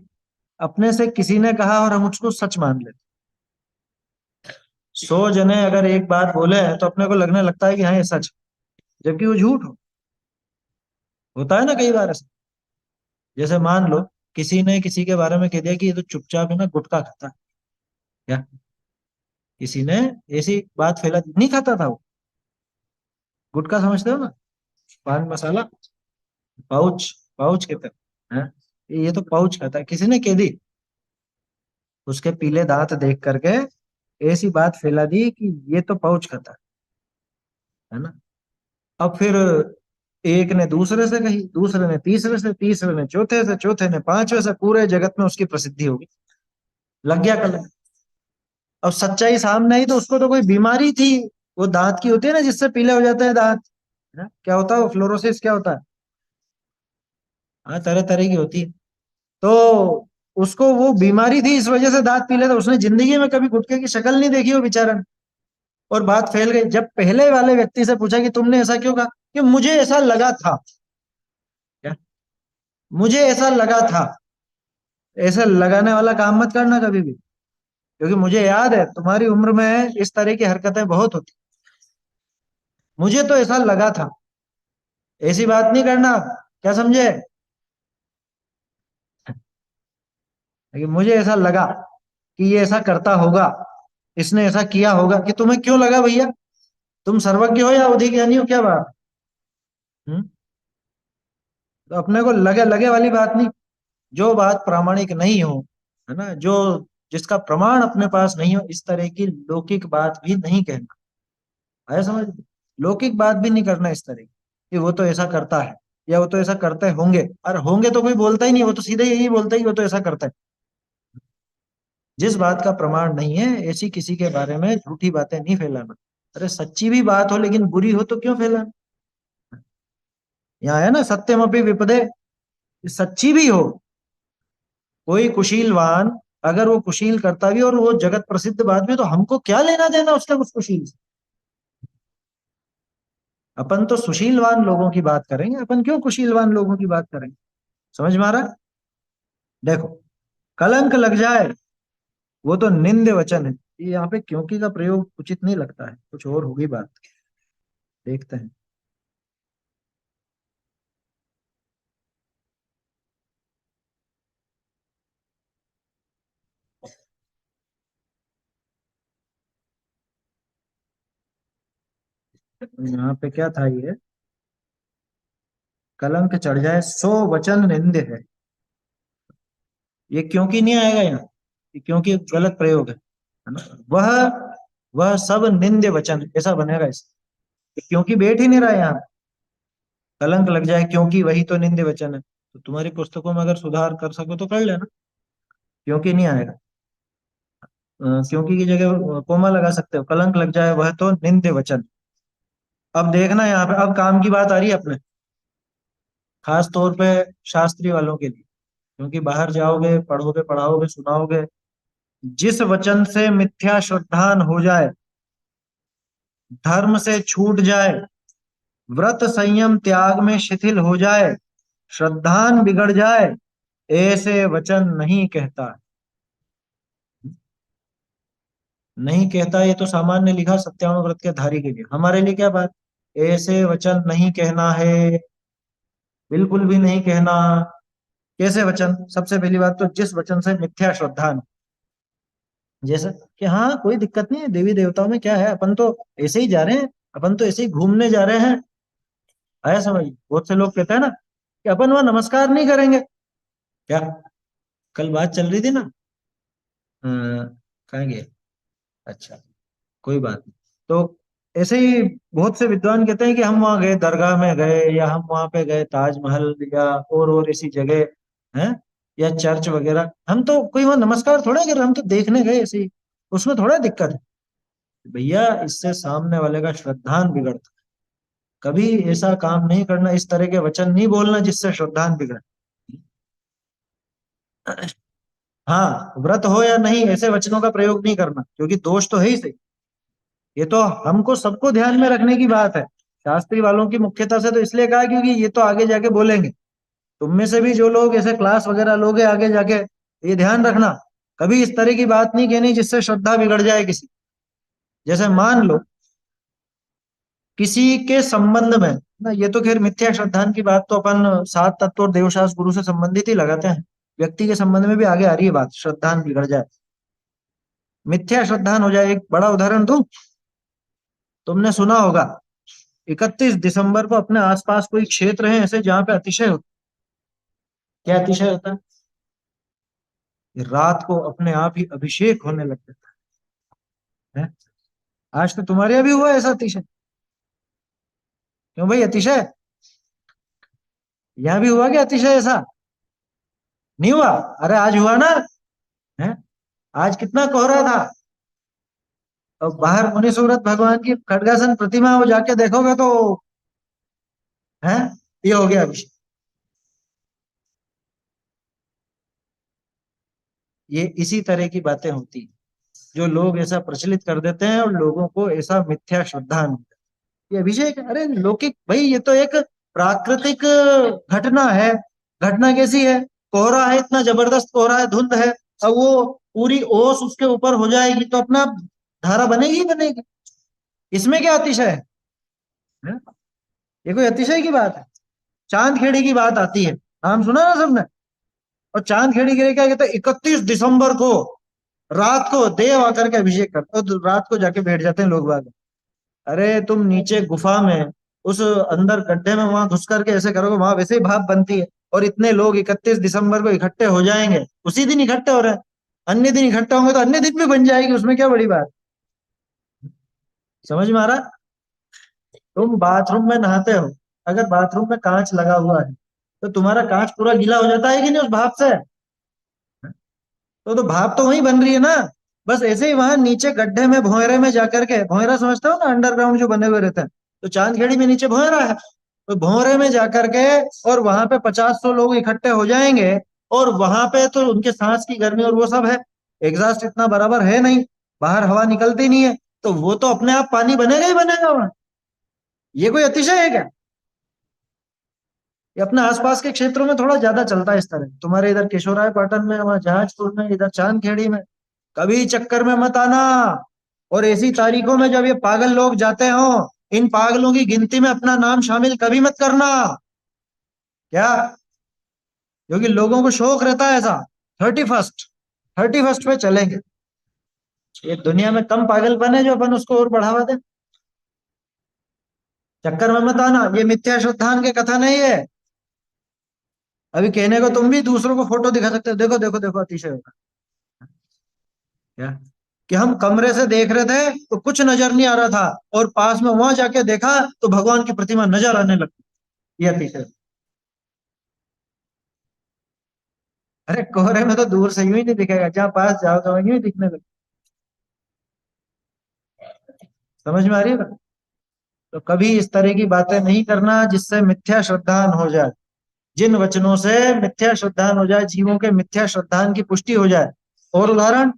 अपने से किसी ने कहा और हम उसको सच मान लेते। 100 जने अगर एक बात बोले तो अपने को लगने लगता है कि हाँ ये सच है, जबकि वो झूठ हो। होता है ना कई बार ऐसा। जैसे मान लो किसी ने किसी के बारे में कह दिया कि ये तो चुपचाप है ना गुटखा खाता है। क्या, किसी ने ऐसी बात फैला दी, नहीं खाता था वो। गुटखा समझते हो ना, पान मसाला, पाउच, पाउच कहते हैं, हाँ? ये तो पाउच खाता है, किसी ने कह दी, उसके पीले दांत देख करके ऐसी बात फैला दी कि ये तो पाउच खाता है ना। अब फिर एक ने दूसरे से कही, दूसरे ने तीसरे से, तीसरे ने चौथे से, चौथे ने पांचवे से, पूरे जगत में उसकी प्रसिद्धि होगी, लग गया कलंक। अब सच्चाई सामने आई तो उसको तो कोई बीमारी थी, वो दांत की होती है ना जिससे पीले हो जाते हैं दांत, है ना? क्या होता है वो, फ्लोरोसिस क्या होता है, हाँ तरह तरह की होती है। तो उसको वो बीमारी थी, इस वजह से दांत पीले थे। उसने जिंदगी में कभी गुटखे की शक्ल नहीं देखी वो बेचारा ने। और बात फैल गई, जब पहले वाले व्यक्ति से पूछा कि तुमने ऐसा क्यों कहा, कि मुझे ऐसा लगा था। क्या, मुझे ऐसा लगा था। ऐसे लगाने वाला काम मत करना कभी भी, क्योंकि मुझे याद है तुम्हारी उम्र में इस तरह की हरकतें बहुत होती, मुझे तो ऐसा लगा था। ऐसी बात नहीं करना, क्या समझे, लेकिन मुझे ऐसा लगा कि ये ऐसा करता होगा, इसने ऐसा किया होगा। कि तुम्हें क्यों लगा भैया, तुम सर्वज्ञ हो या अधिक ज्ञानी हो, क्या बात। हम्म? तो अपने को लगे लगे वाली बात नहीं। जो बात प्रामाणिक नहीं हो, है ना, जो जिसका प्रमाण अपने पास नहीं हो, इस तरह की लौकिक बात भी नहीं कहना। आया समझ, लौकिक बात भी नहीं करना इस तरह की, कि वो तो ऐसा करता है या वो तो ऐसा करते होंगे। अरे होंगे तो कोई बोलता ही नहीं, वो तो सीधे यही बोलता है कि वो तो ऐसा करता है। जिस बात का प्रमाण नहीं है ऐसी किसी के बारे में झूठी बातें नहीं फैलाना। अरे सच्ची भी बात हो लेकिन बुरी हो तो क्यों फैलाना। यहाँ है ना, सत्यमपि विपदे, सच्ची भी हो, कोई कुशीलवान अगर वो कुशील करता भी और वो जगत प्रसिद्ध बात भी, तो हमको क्या लेना देना उसका उस कुशील से। अपन तो सुशीलवान लोगों की बात करेंगे, अपन क्यों कुशीलवान लोगों की बात करेंगे। समझ में आ रहा है? देखो, कलंक लग जाए वो तो निंद्य वचन है। ये यहाँ पे क्योंकि का प्रयोग उचित नहीं लगता है, कुछ और होगी बात, देखते हैं। यहाँ पे क्या था ये, कलंक चढ़ जाए 100 वचन निंद्य है, ये क्योंकि नहीं आएगा यहाँ। क्योंकि गलत प्रयोग है ना। वह सब निंद्य वचन, ऐसा बनेगा इससे, क्योंकि बैठ ही नहीं रहा है यहाँ, कलंक लग जाए, क्योंकि वही तो निंद्य वचन है। तो तुम्हारी पुस्तकों में अगर सुधार कर सको तो कर लेना, क्योंकि नहीं आएगा। क्योंकि की जगह कोमा लगा सकते हो, कलंक लग जाए वह तो निंद्य वचन। अब देखना यहाँ पे, अब काम की बात आ रही है अपने, खास तौर पे शास्त्री वालों के लिए, क्योंकि बाहर जाओगे, पढ़ोगे, पढ़ाओगे, सुनाओगे, जिस वचन से मिथ्या श्रद्धान हो जाए, धर्म से छूट जाए, व्रत संयम त्याग में शिथिल हो जाए, श्रद्धान बिगड़ जाए, ऐसे वचन नहीं कहता। नहीं कहता, ये तो सामान्य लिखा सत्यावन व्रत के धारी के लिए, हमारे लिए क्या बात, ऐसे वचन नहीं कहना है, बिल्कुल भी नहीं कहना। कैसे वचन, सबसे पहली बात तो जिस वचन से मिथ्या श्रद्धा न, जैसा कि हाँ कोई दिक्कत नहीं है, देवी देवताओं में क्या है, अपन तो ऐसे ही जा रहे हैं, अपन तो ऐसे ही घूमने जा रहे हैं, आया समझ। बहुत से लोग कहते हैं ना कि अपन वह नमस्कार नहीं करेंगे, क्या, कल बात चल रही थी ना, कहाँ गए, अच्छा, कोई बात नहीं। तो ऐसे ही बहुत से विद्वान कहते हैं कि हम वहां गए, दरगाह में गए, या हम वहां पे गए ताजमहल, या और ऐसी जगह हैं, या चर्च वगैरह, हम तो कोई वहां नमस्कार थोड़ा कर रहे, हम तो देखने गए ऐसे ही, उसमें थोड़ा दिक्कत है। भैया इससे सामने वाले का श्रद्धान बिगड़ता है। कभी ऐसा काम नहीं करना, इस तरह के वचन नहीं बोलना जिससे श्रद्धान बिगड़े। हाँ, व्रत हो या नहीं, ऐसे वचनों का प्रयोग नहीं करना, क्योंकि दोष तो है ही सही। ये तो हमको सबको ध्यान में रखने की बात है, शास्त्री वालों की मुख्यता से तो इसलिए कहा क्योंकि ये तो आगे जाके बोलेंगे। तुम में से भी जो लोग ऐसे क्लास वगैरह लोगे आगे जाके, ये ध्यान रखना, कभी इस तरह की बात नहीं कहनी जिससे श्रद्धा बिगड़ जाए किसी। जैसे मान लो किसी के संबंध में ना, ये तो खैर मिथ्या श्रद्धान की बात तो अपन सात तत्व और देवशास्त्र गुरु से संबंधित ही लगाते हैं, व्यक्ति के संबंध में भी आगे आ रही है बात, श्रद्धान बिगड़ जाए, मिथ्या श्रद्धान हो जाए। एक बड़ा उदाहरण दूं, तुमने सुना होगा 31 दिसंबर को अपने आसपास कोई क्षेत्र है ऐसे जहां पे अतिशय होता, क्या अतिशय होता है, रात को अपने आप ही अभिषेक होने लग जाता है। आज तो तुम्हारे यहाँ भी हुआ ऐसा अतिशय, क्यों भाई अतिशय, यहाँ भी हुआ क्या अतिशय ऐसा, नहीं हुआ, अरे आज हुआ ना, है, आज कितना कोहरा था। और बाहर मुनि सूरत भगवान की खडगासन प्रतिमा वो जाके देखोगे तो है, ये हो गया अभिषेक। ये इसी तरह की बातें होती हैं, जो लोग ऐसा प्रचलित कर देते हैं और लोगों को ऐसा मिथ्या श्रद्धा, ये अभिषेक, अरे लौकिक भाई, ये तो एक प्राकृतिक घटना है। घटना कैसी है, कोहरा है, इतना जबरदस्त कोहरा है, धुंध है, अब वो पूरी ओस उसके ऊपर हो जाएगी तो अपना धारा बनेगी ही बनेगी, इसमें क्या अतिशय है? ये कोई अतिशय की बात है। चांदखेड़ी की बात आती है, नाम सुना ना सबने, और चांदखेड़ी के लिए क्या कहते हैं, 31 दिसंबर को रात को देव आकर के अभिषेक करते, तो रात को जाके बैठ जाते हैं लोग बाग। अरे तुम नीचे गुफा में, उस अंदर गड्ढे में वहां घुस करके ऐसे करोगे, वहां वैसे ही भाप बनती है, और इतने लोग 31 दिसंबर को इकट्ठे हो जाएंगे, उसी दिन इकट्ठे हो रहे हैं, अन्य दिन इकट्ठे होंगे तो अन्य दिन भी बन जाएगी, उसमें क्या बड़ी बात, समझ में आ रहा। तुम बाथरूम में नहाते हो, अगर बाथरूम में कांच लगा हुआ है तो तुम्हारा कांच पूरा गीला हो जाता है कि नहीं उस भाप से, तो भाप तो वहीं बन रही है ना। बस ऐसे ही वहां नीचे गड्ढे में भोंयरे में जाकर के, भोंयरा समझते हो ना, अंडरग्राउंड जो बने हुए रहते हैं, तो चांदखेड़ी में नीचे भोंयरा है, तो भोंयरे में जाकर के, और वहां पे 50-100 लोग इकट्ठे हो जाएंगे, और वहां पे तो उनके सांस की गर्मी और वो सब है, एग्जॉस्ट इतना बराबर है नहीं, बाहर हवा निकलती नहीं है, तो वो तो अपने आप पानी बनेगा ही बनेगा वहां। ये कोई अतिशय है क्या, ये अपने आसपास के क्षेत्रों में थोड़ा ज्यादा चलता है इस तरह, तुम्हारे इधर केशोराय पाटन में, वहां जहाजपुर में, इधर चांदखेड़ी में, कभी चक्कर में मत आना। और ऐसी तारीखों में जब ये पागल लोग जाते हो, इन पागलों की गिनती में अपना नाम शामिल कभी मत करना, क्या, क्योंकि लोगों को शौक रहता है ऐसा, 31 पे चलेंगे। ये दुनिया में कम पागलपन है जो अपन उसको और बढ़ावा दें। चक्कर में मत आना, ये मिथ्या श्रद्धान के कथा नहीं है। अभी कहने को तुम भी दूसरों को फोटो दिखा सकते हो, देखो देखो देखो अतिशय होगा, क्या कि हम कमरे से देख रहे थे तो कुछ नजर नहीं आ रहा था, और पास में वहां जाके देखा तो भगवान की प्रतिमा नजर आने लगी। ये अतिशय। अरे कोहरे में तो दूर से यूं ही नहीं दिखेगा, जहां पास जाओ तो यूं ही दिखने लगे। समझ में आ रही है ना? तो कभी इस तरह की बातें नहीं करना जिससे मिथ्या श्रद्धान हो जाए। जिन वचनों से मिथ्या श्रद्धान हो जाए, जीवों के मिथ्या श्रद्धान की पुष्टि हो जाए। और उदाहरण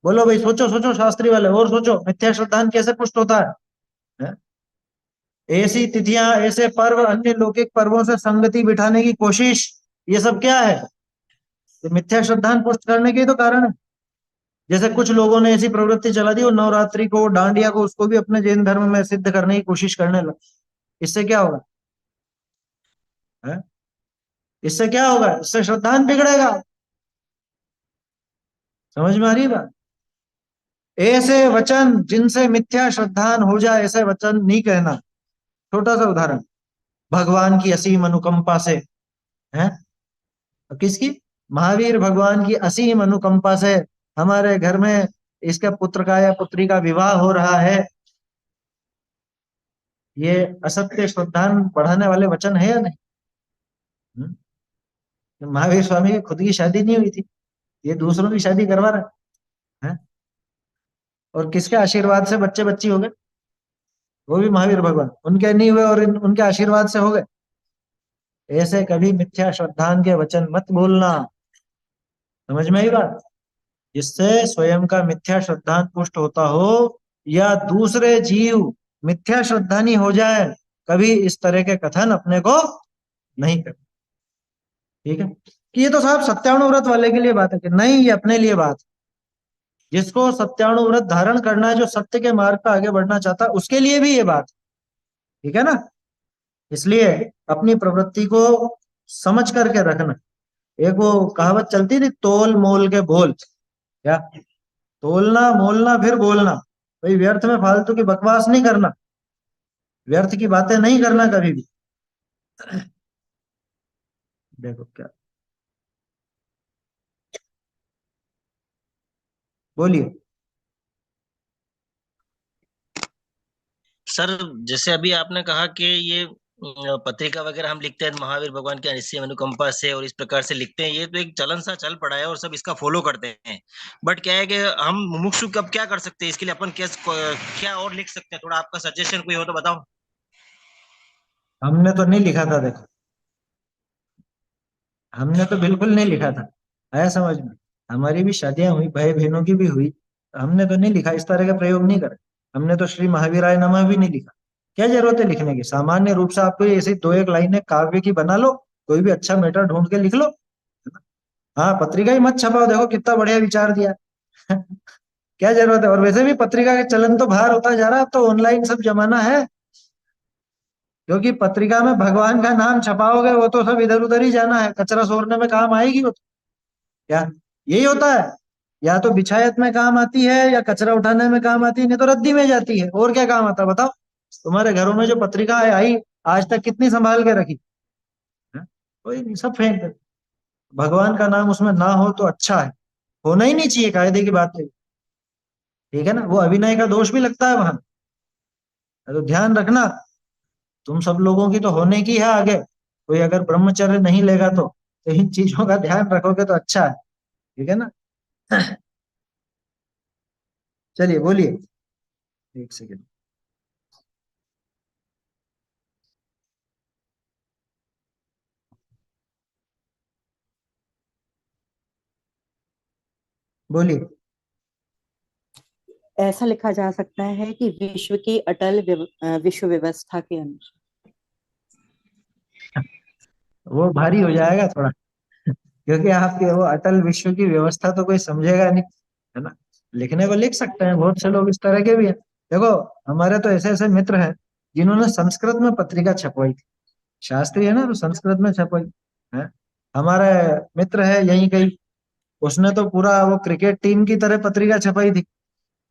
बोलो भाई, सोचो सोचो शास्त्री वाले, और सोचो मिथ्या श्रद्धान कैसे पुष्ट होता है? ऐसी तिथियां, ऐसे पर्व, अन्य लौकिक पर्वों से संगति बिठाने की कोशिश, ये सब क्या है? ये मिथ्या श्रद्धान पुष्ट करने के ही तो कारण है। जैसे कुछ लोगों ने ऐसी प्रवृत्ति चला दी, वो नवरात्रि को, डांडिया को, उसको भी अपने जैन धर्म में सिद्ध करने की कोशिश करने लगे। इससे क्या होगा? है? इससे क्या होगा? इससे श्रद्धान बिगड़ेगा। समझ में आ रही है बात? ऐसे वचन जिनसे मिथ्या श्रद्धान हो जाए, ऐसे वचन नहीं कहना। छोटा सा उदाहरण, भगवान की असीम अनुकंपा से, है, किसकी? महावीर भगवान की असीम अनुकंपा से हमारे घर में इसके पुत्र का या पुत्री का विवाह हो रहा है। ये असत्य श्रद्धान बढ़ाने वाले वचन है या नहीं? हम्म? महावीर स्वामी की खुद की शादी नहीं हुई थी, ये दूसरों की शादी करवा रहा है। और किसके आशीर्वाद से बच्चे बच्ची हो गए? वो भी महावीर भगवान, उनके नहीं हुए और उनके आशीर्वाद से हो गए। ऐसे कभी मिथ्या श्रद्धान के वचन मत बोलना। समझ में आई बात? जिससे स्वयं का मिथ्या श्रद्धान पुष्ट होता हो, या दूसरे जीव मिथ्या श्रद्धानी हो जाए, कभी इस तरह के कथन अपने को नहीं कर। ठीक है? कि ये तो साहब सत्यानुव्रत वाले के लिए बात है, कि नहीं, ये अपने लिए बात है। जिसको सत्यानुव्रत धारण करना है, जो सत्य के मार्ग पर आगे बढ़ना चाहता है, उसके लिए भी ये बात है। ठीक है ना? इसलिए अपनी प्रवृत्ति को समझ करके रखना। एक वो कहावत चलती थी, तोल मोल के बोल। क्या? तोलना मोलना फिर बोलना। भाई व्यर्थ में फालतू की बकवास नहीं करना, व्यर्थ की बातें नहीं करना कभी भी। देखो क्या, बोलिए। सर, जैसे अभी आपने कहा कि ये पत्रिका वगैरह हम लिखते हैं महावीर भगवान की अनिश्चय अनुकंपा से, और इस प्रकार से लिखते हैं, ये तो एक चलन सा चल पड़ा है और सब इसका फॉलो करते हैं। बट क्या है कि हम मुमुक्षु कब क्या कर सकते हैं इसके लिए, अपन क्या क्या और लिख सकते हैं? थोड़ा आपका सजेशन कोई हो तो बताओ। हमने तो नहीं लिखा था, देखो, हमने तो बिल्कुल नहीं लिखा था। आया समझ में? हमारी भी शादियां हुई, भाई बहनों की भी हुई। हमने तो नहीं लिखा, इस तरह का प्रयोग नहीं करे। हमने तो श्री महावीराय नमः भी नहीं लिखा। क्या जरूरत है लिखने की? सामान्य रूप से आपको ऐसी दो एक लाइनें काव्य की बना लो, कोई भी अच्छा मैटर ढूंढ के लिख लो। हाँ, पत्रिका ही मत छपाओ, देखो कितना बढ़िया विचार दिया। क्या जरूरत है? और वैसे भी पत्रिका का चलन तो बाहर होता जा रहा है, अब तो ऑनलाइन सब जमाना है। क्योंकि पत्रिका में भगवान का नाम छपाओगे, वो तो सब इधर उधर ही जाना है, कचरा सोरने में काम आएगी वो तो। क्या यही होता है? या तो बिछायत में काम आती है, या कचरा उठाने में काम आती है, नहीं तो रद्दी में जाती है। और क्या काम आता है बताओ? तुम्हारे घरों में जो पत्रिका आई आज तक, कितनी संभाल के रखी है? कोई नहीं, सब फेंक दे। भगवान का नाम उसमें ना हो तो अच्छा है, होना ही नहीं चाहिए, कायदे की बात है। ठीक है ना? वो अभिनय का दोष भी लगता है वहां। तो ध्यान रखना, तुम सब लोगों की तो होने की है आगे। कोई अगर ब्रह्मचर्य नहीं लेगा तो इन चीजों का ध्यान रखोगे तो अच्छा है। ठीक है ना? चलिए बोलिए। एक सेकेंड। बोलिए। ऐसा लिखा जा सकता है कि विश्व की अटल विश्व व्यवस्था के अनुसार। वो भारी हो जाएगा थोड़ा, क्योंकि आपके वो अटल विश्व की व्यवस्था तो कोई समझेगा नहीं। है ना? लिखने को लिख सकते हैं, बहुत से लोग इस तरह के भी हैं। देखो, हमारे तो ऐसे ऐसे मित्र हैं जिन्होंने संस्कृत में पत्रिका छपवाई थी। शास्त्री है ना, तो संस्कृत में छपवाई है। हमारे मित्र है यहीं कहीं, उसने तो पूरा वो क्रिकेट टीम की तरह पत्रिका छपाई थी,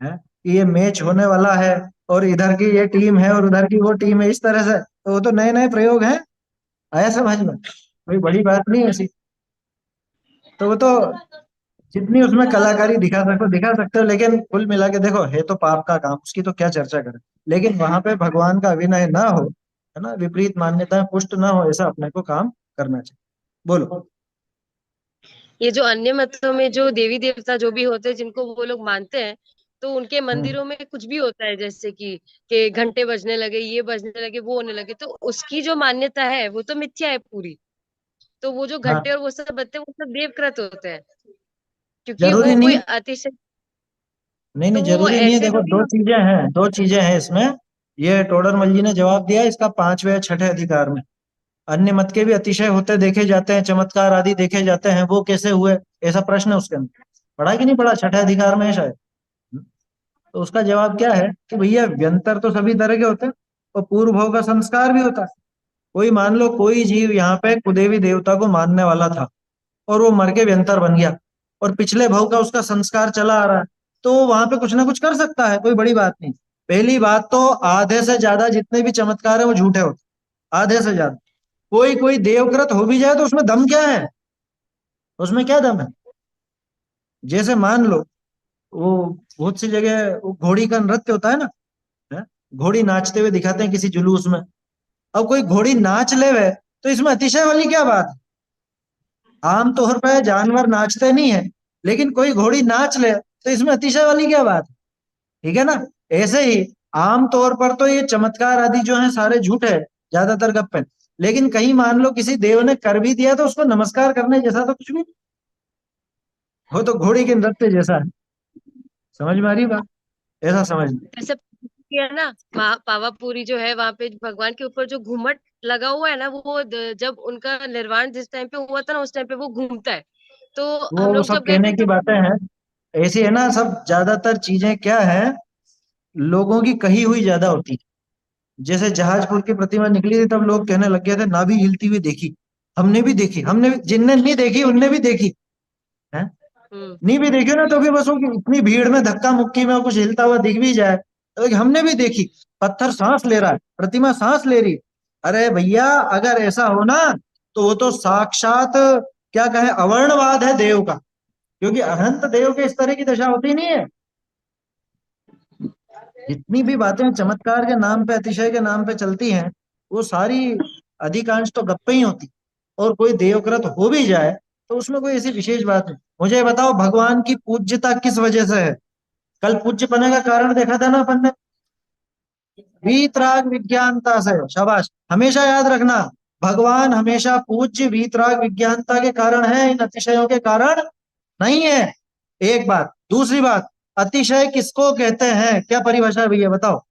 है कि ये मैच होने वाला है, और इधर की ये टीम है और उधर की वो टीम है, इस तरह से। तो वो तो नए नए प्रयोग हैं। आया समझ में? कोई बड़ी बात नहीं है ऐसी। तो वो तो जितनी उसमें कलाकारी दिखा सकते हो, लेकिन कुल मिला के देखो, है तो पाप का काम, उसकी तो क्या चर्चा करें। लेकिन वहां पे भगवान का अभिनय ना हो, है ना, विपरीत मान्यताएं पुष्ट ना हो, ऐसा अपने को काम करना चाहिए। बोलो। ये जो अन्य मतों में जो देवी देवता जो भी होते हैं जिनको वो लोग मानते हैं, तो उनके हम्म। मंदिरों में कुछ भी होता है, जैसे कि घंटे बजने लगे, ये बजने लगे, वो होने लगे, तो उसकी जो मान्यता है वो तो मिथ्या है पूरी। तो वो जो घंटे हाँ, और वो सब बजते हैं वो सब देवकृत होते हैं, क्योंकि जरूरी वो कोई नहीं। अतिशय, नहीं तो नहीं, वो जरूरी नहीं है। ऐसे देखो, थोड़ी दो होते। चीजें हैं, दो चीजें हैं इसमें। ये टोडरमल जी ने जवाब दिया इसका पांचवें या छठे अधिकार में। अन्य मत के भी अतिशय होते देखे जाते हैं, चमत्कार आदि देखे जाते हैं, वो कैसे हुए, ऐसा प्रश्न है उसके अंदर। पढ़ा कि नहीं पढ़ा, छठे अधिकार में है शायद। तो उसका जवाब क्या है कि भैया व्यंतर तो सभी तरह के होते हैं, और पूर्व भोग का संस्कार भी होता है। कोई मान लो कोई जीव यहाँ पे कुदेवी देवता को मानने वाला था, और वो मर के व्यंतर बन गया, और पिछले भव का उसका संस्कार चला आ रहा है, तो वहां पे कुछ ना कुछ कर सकता है, कोई बड़ी बात नहीं। पहली बात तो आधे से ज्यादा जितने भी चमत्कार है वो झूठे होते, आधे से ज्यादा। कोई कोई देवकृत हो भी जाए तो उसमें दम क्या है, उसमें क्या दम है। जैसे मान लो, वो बहुत सी जगह वो घोड़ी का नृत्य होता है ना, है? घोड़ी नाचते हुए दिखाते हैं किसी जुलूस में। अब कोई घोड़ी नाच ले वे, तो इसमें अतिशय वाली क्या बात है। आमतौर पर जानवर नाचते नहीं है, लेकिन कोई घोड़ी नाच ले तो इसमें अतिशय वाली क्या बात है। ठीक है ना। ऐसे ही आमतौर पर तो ये चमत्कार आदि जो है सारे झूठ है, ज्यादातर गप्पे। लेकिन कहीं मान लो किसी देव ने कर भी दिया तो उसको नमस्कार करने जैसा तो कुछ भी नहीं। वो तो घोड़ी के नृत्य जैसा है। समझ में आ रही बात, ऐसा समझ लो। जैसे किया ना, पावापुरी जो है वहां पे भगवान के ऊपर जो घूमट लगा हुआ है ना, वो जब उनका निर्वाण जिस टाइम पे हुआ था ना, उस टाइम पे वो घूमता है। तो हम वो लोग सब जब गए कहने थे की तो बातें हैं। ऐसी है ना, सब ज्यादातर चीजें क्या है, लोगों की कही हुई ज्यादा होती है। जैसे जहाजपुर की प्रतिमा निकली थी, तब लोग कहने लग गए थे नाभि हिलती हुई देखी। हमने भी देखी, हमने भी, जिनने नहीं देखी उनने भी देखी है। हम्म नहीं भी देखी ना, तो भी बस वो कि इतनी भीड़ में धक्का मुक्की में कुछ हिलता हुआ दिख भी जाए, तो कि हमने भी देखी। पत्थर सांस ले रहा है, प्रतिमा सांस ले रही है। अरे भैया, अगर ऐसा हो ना, तो वो तो साक्षात क्या कहे, अवर्णवाद है देव का। क्योंकि अनंत देव के इस तरह की दशा होती नहीं है। जितनी भी बातें चमत्कार के नाम पे, अतिशय के नाम पे चलती हैं, वो सारी अधिकांश तो गप्पे ही होती। और कोई देवकृत हो भी जाए तो उसमें कोई ऐसी विशेष बात नहीं। मुझे ये बताओ, भगवान की पूज्यता किस वजह से है। कल पूज्य पने का कारण देखा था ना अपन ने, वीतराग विज्ञानता से। शाबाश, हमेशा याद रखना, भगवान हमेशा पूज्य वीतराग विज्ञानता के कारण है, इन अतिशयों के कारण नहीं है। एक बात, दूसरी बात, अतिशय किसको कहते हैं, क्या परिभाषा है भैया बताओ,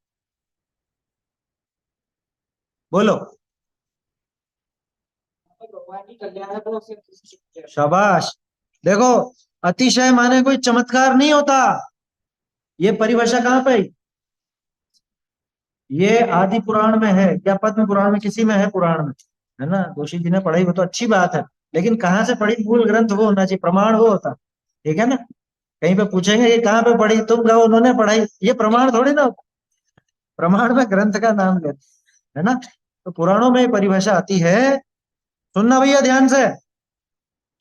बोलो। शाबाश। देखो, अतिशय माने कोई चमत्कार नहीं होता। ये परिभाषा कहाँ पे आई? ये आदि पुराण में है, क्या पद्म पुराण में, किसी में है पुराण में, है ना। दोषी जी ने पढ़ाई, वो तो अच्छी बात है। लेकिन कहाँ से पढ़ी, मूल ग्रंथ वो होना चाहिए, प्रमाण वो होता। ठीक है ना। कहीं पे पूछेंगे ये कहाँ पे पढ़ी, तुम कहो उन्होंने पढ़ाई, ये प्रमाण थोड़ी ना होता। प्रमाण में ग्रंथ का नाम लेते, है ना। तो पुराणों में ये परिभाषा आती है। सुनना भैया ध्यान से,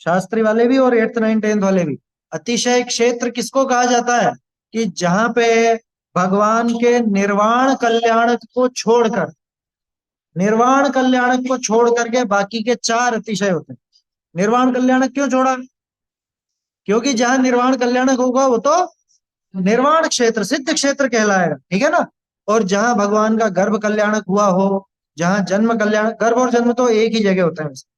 शास्त्री वाले भी और 8th 9th 10th वाले भी। अतिशय क्षेत्र किसको कहा जाता है, कि जहां पे भगवान के निर्वाण कल्याण को छोड़कर, निर्वाण कल्याण को छोड़ करके बाकी के चार अतिशय होते हैं। निर्वाण कल्याण क्यों छोड़ा, क्योंकि जहां निर्वाण कल्याण होगा वो तो निर्वाण क्षेत्र, सिद्ध क्षेत्र कहलाएगा। ठीक है ना। और जहां भगवान का गर्भ कल्याणक हुआ हो, जहां जन्म कल्याण, गर्भ और जन्म तो एक ही जगह होता है वैसे।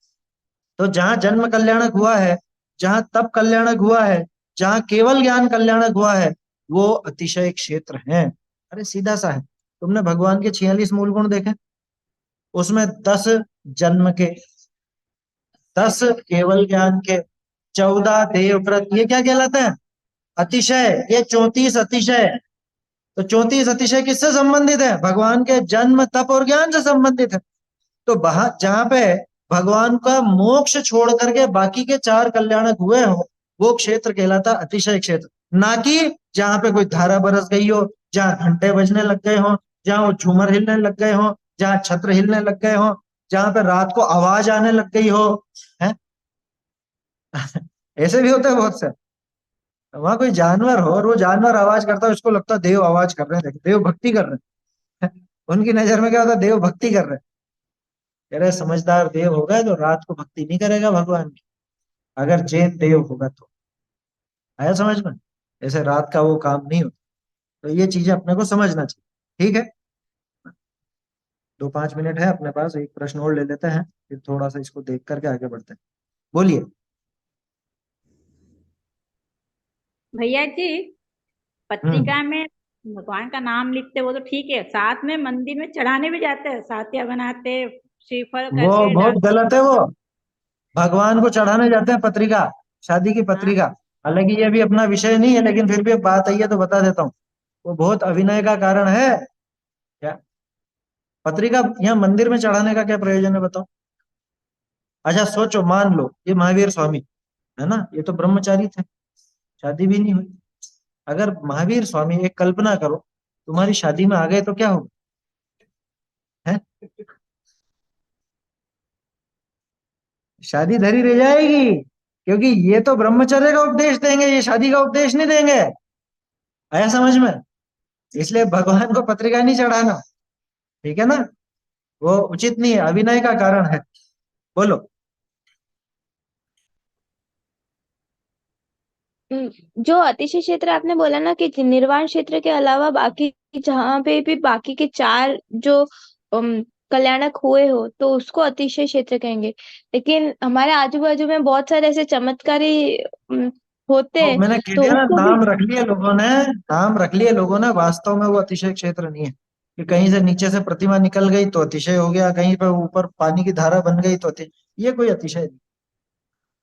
तो जहां जन्म कल्याणक हुआ है, जहां तप कल्याणक हुआ है, जहां केवल ज्ञान कल्याणक हुआ है, वो अतिशय क्षेत्र है। अरे सीधा सा है। तुमने भगवान के 46 मूल गुण देखे, उसमें 10 जन्म के, 10 केवल ज्ञान के, 14 देवव्रत, ये क्या कहलाते हैं, अतिशय। ये 34 अतिशय। तो 34 अतिशय किससे संबंधित है, भगवान के जन्म तप और ज्ञान से संबंधित है। तो जहां पे भगवान का मोक्ष छोड़ करके बाकी के चार कल्याणक हुए हो, वो क्षेत्र कहलाता अतिशय क्षेत्र। ना कि जहां पे कोई धारा बरस गई हो, जहां घंटे बजने लग गए हो, जहां वो झूमर हिलने लग गए हो, जहां छत्र हिलने लग गए हो, जहां पे रात को आवाज आने लग गई हो, है। ऐसे भी होते हैं बहुत से। वहां कोई जानवर हो और वो जानवर आवाज करता है, उसको लगता है देव आवाज कर रहे हैं, देव भक्ति कर रहे हैं। उनकी नजर में क्या होता है, देव भक्ति कर रहे हैं। कह रहे समझदार देव होगा तो रात को भक्ति नहीं करेगा भगवान की, अगर जैन देव होगा तो। आया समझ में? ऐसे रात का वो काम नहीं होता। तो ये चीजें अपने को समझना चाहिए। ठीक है, 2-5 मिनट है अपने पास, एक प्रश्न और ले लेते हैं, फिर थोड़ा सा इसको देख करके आगे बढ़ते हैं। बोलिए। भैया जी, हम्म। पत्रिका में भगवान का नाम लिखते वो तो ठीक है, साथ में मंदिर में चढ़ाने भी जाते हैं, साथिया बनाते, श्रीफल वो करके बहुत डाल। गलत है। वो भगवान को चढ़ाने जाते हैं पत्रिका, शादी की हाँ। पत्रिका। हालांकि ये भी अपना विषय नहीं है, लेकिन फिर भी अब बात आई है तो बता देता हूँ। वो बहुत अभिनय का कारण है। क्या पत्रिका यहाँ मंदिर में चढ़ाने का क्या प्रयोजन है, बताओ। अच्छा सोचो, मान लो ये महावीर स्वामी है ना, ये तो ब्रह्मचारी थे, शादी भी नहीं हुई। अगर महावीर स्वामी, एक कल्पना करो, तुम्हारी शादी में आ गए तो क्या होगा? है, शादी धरी रह जाएगी, क्योंकि ये तो ब्रह्मचर्य का उपदेश देंगे, ये शादी का उपदेश नहीं देंगे। आया समझ में? इसलिए भगवान को पत्रिका नहीं चढ़ाना, ठीक है ना, वो उचित नहीं है, अभिनय का कारण है। बोलो। जो अतिशय क्षेत्र आपने बोला ना कि निर्वाण क्षेत्र के अलावा बाकी जहाँ पे भी बाकी के चार जो कल्याणक हुए हो तो उसको अतिशय क्षेत्र कहेंगे। लेकिन हमारे आजू बाजू में बहुत सारे ऐसे चमत्कारी होते तो हैं मैंने कह तो दिया ना, उसको भी। नाम रख लिए लोगों ने, नाम रख लिए लोगों ने, वास्तव में वो अतिशय क्षेत्र नहीं है। कि कहीं से नीचे से प्रतिमा निकल गई तो अतिशय हो गया, कहीं पर ऊपर पानी की धारा बन गई तो ये कोई अतिशय नहीं।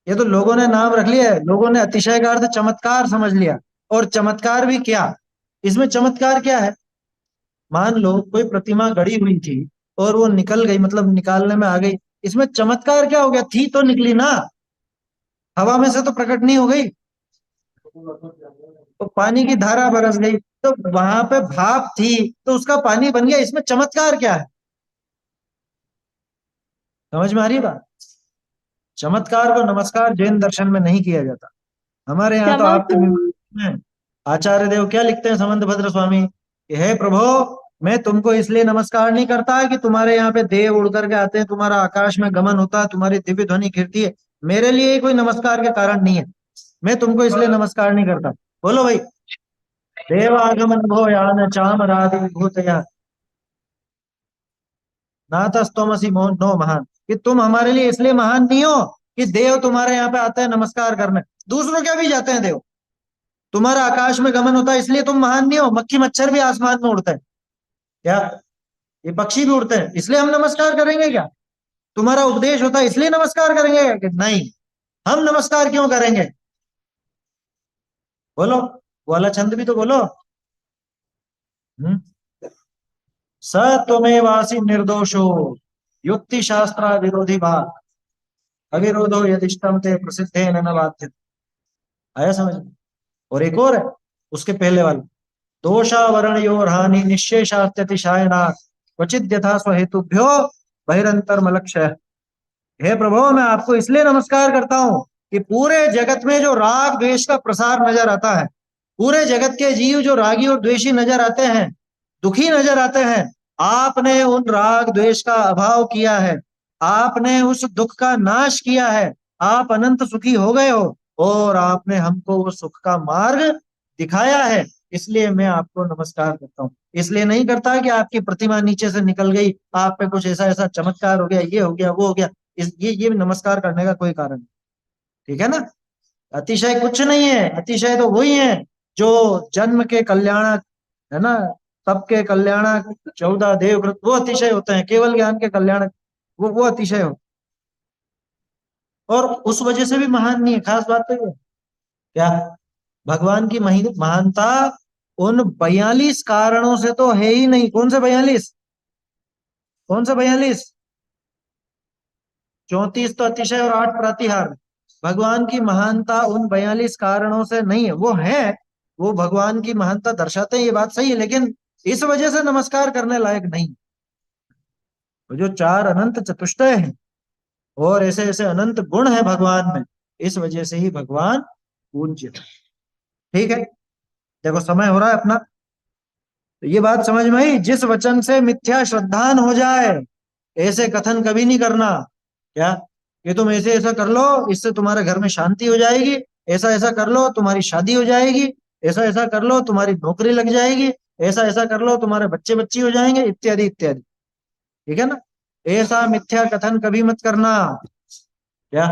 ये तो लोगों ने नाम रख लिया है, लोगों ने अतिशय का अर्थ चमत्कार समझ लिया। और चमत्कार भी क्या, इसमें चमत्कार क्या है? मान लो कोई प्रतिमा गड़ी हुई थी और वो निकल गई, मतलब निकालने में आ गई, इसमें चमत्कार क्या हो गया? थी तो निकली ना, हवा में से तो प्रकट नहीं हो गई। तो पानी की धारा बरस गई, तो वहां पे भाप थी तो उसका पानी बन गया, इसमें चमत्कार क्या है? समझ में आ रही है बात? चमत्कार को नमस्कार जैन दर्शन में नहीं किया जाता। हमारे यहाँ तो आप चमक में आचार्य देव क्या लिखते हैं, समंत भद्र स्वामी, कि हे प्रभु, मैं तुमको इसलिए नमस्कार नहीं करता कि तुम्हारे यहाँ पे देव उड़ करके आते हैं, तुम्हारा आकाश में गमन होता है, तुम्हारी दिव्य ध्वनि गिरती है, मेरे लिए ये कोई नमस्कार के कारण नहीं है, मैं तुमको इसलिए नमस्कार नहीं करता। बोलो भाई। देवागमन भो यान चाम राधि विभूत नातस्तोमसी मोहन नो महान, कि तुम हमारे लिए इसलिए महान नहीं हो कि देव तुम्हारे यहाँ पे आते हैं नमस्कार करने, दूसरों क्या भी जाते हैं देव, तुम्हारा आकाश में गमन होता है इसलिए तुम महान नहीं हो। मक्खी मच्छर भी आसमान में उड़ते हैं क्या? ये पक्षी भी उड़ते हैं, इसलिए हम नमस्कार करेंगे क्या? तुम्हारा उपदेश होता है इसलिए नमस्कार करेंगे क्या? कि नहीं, हम नमस्कार क्यों करेंगे? बोलो, वो वाला छंद भी तो बोलो। हम्म। स त्वमेवासि निर्दोषो युक्ति शास्त्र विरोधी भाग अविरोधो यदिष्टम ते प्रसिद्धे न बाध्य। आया समझ में? और एक और है उसके पहले वाला, दोषावरण योर हानि निश्चेषात्यतिशायनात् क्वचिद यथा स्वहेतुभ्यो बहिरंतर्म लक्ष्य। हे प्रभु, मैं आपको इसलिए नमस्कार करता हूँ कि पूरे जगत में जो राग द्वेष का प्रसार नजर आता है, पूरे जगत के जीव जो रागी और द्वेषी नजर आते हैं, दुखी नजर आते हैं, आपने उन राग द्वेष का अभाव किया है, आपने उस दुख का नाश किया है, आप अनंत सुखी हो गए हो और आपने हमको वो सुख का मार्ग दिखाया है, इसलिए मैं आपको नमस्कार करता हूँ। इसलिए नहीं करता कि आपकी प्रतिमा नीचे से निकल गई, आप पे कुछ ऐसा ऐसा चमत्कार हो गया, ये हो गया, वो हो गया। ये नमस्कार करने का कोई कारण नहीं। ठीक है ना? अतिशय कुछ नहीं है, अतिशय तो वही है जो जन्म के कल्याणक है ना, सबके कल्याणक, 14 देवव्रत, वो अतिशय होते हैं, केवल ज्ञान के कल्याणक, वो अतिशय हो। और उस वजह से भी महान नहीं है, खास बात तो ये है। क्या भगवान की महानता उन 42 कारणों से तो है ही नहीं। कौन से 42? कौन से 42? 34 तो अतिशय और 8 प्रातिहार। भगवान की महानता उन 42 कारणों से नहीं है, वो है, वो भगवान की महानता दर्शाते हैं, ये बात सही है, लेकिन इस वजह से नमस्कार करने लायक नहीं। वो जो 4 अनंत चतुष्टय हैं और ऐसे ऐसे अनंत गुण है भगवान में, इस वजह से ही भगवान पूज्य है। ठीक है, देखो समय हो रहा है अपना। तो ये बात समझ में आई, जिस वचन से मिथ्या श्रद्धान हो जाए ऐसे कथन कभी नहीं करना। क्या, कि तुम ऐसे ऐसा कर लो, इससे तुम्हारे घर में शांति हो जाएगी, ऐसा ऐसा कर लो तुम्हारी शादी हो जाएगी, ऐसा ऐसा कर लो तुम्हारी नौकरी लग जाएगी, ऐसा ऐसा कर लो तुम्हारे बच्चे बच्ची हो जाएंगे, इत्यादि इत्यादि। ठीक है ना, ऐसा मिथ्या कथन कभी मत करना। क्या,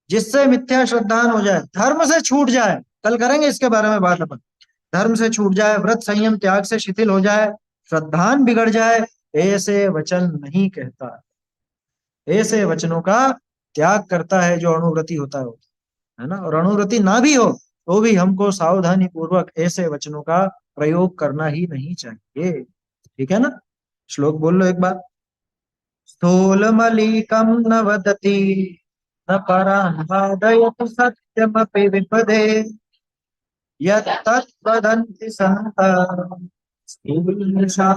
जिससे मिथ्या श्रद्धान हो जाए, धर्म से छूट जाए, कल करेंगे इसके बारे में बात अपन। धर्म से छूट जाए, व्रत संयम त्याग से शिथिल हो जाए, श्रद्धान बिगड़ जाए, ऐसे वचन नहीं कहता। ऐसे वचनों का त्याग करता है जो अणुव्रती होता है वो, है ना। और अणुव्रती ना भी हो तो भी हमको सावधानी पूर्वक ऐसे वचनों का प्रयोग करना ही नहीं चाहिए। ठीक है ना, श्लोक बोल लो एक बार। स्थूलमलीकं न वदति, न परान् वादयतु सत्यमपि विपदे, यत्तत् वदन्ति सन्तः स्थूलशालवैरणः।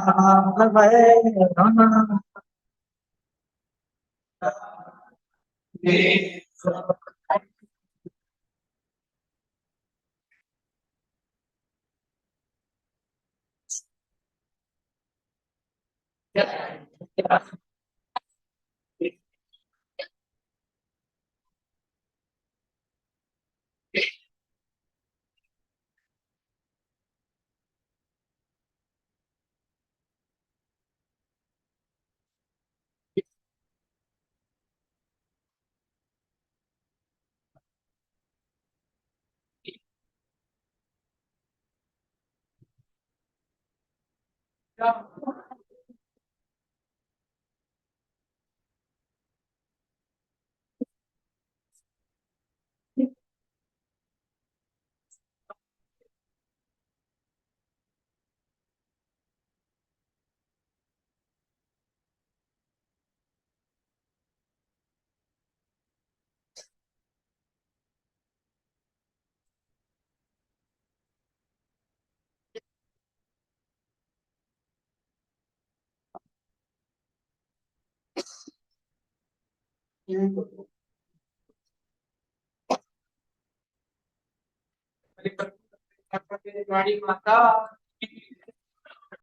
गाड़ी माता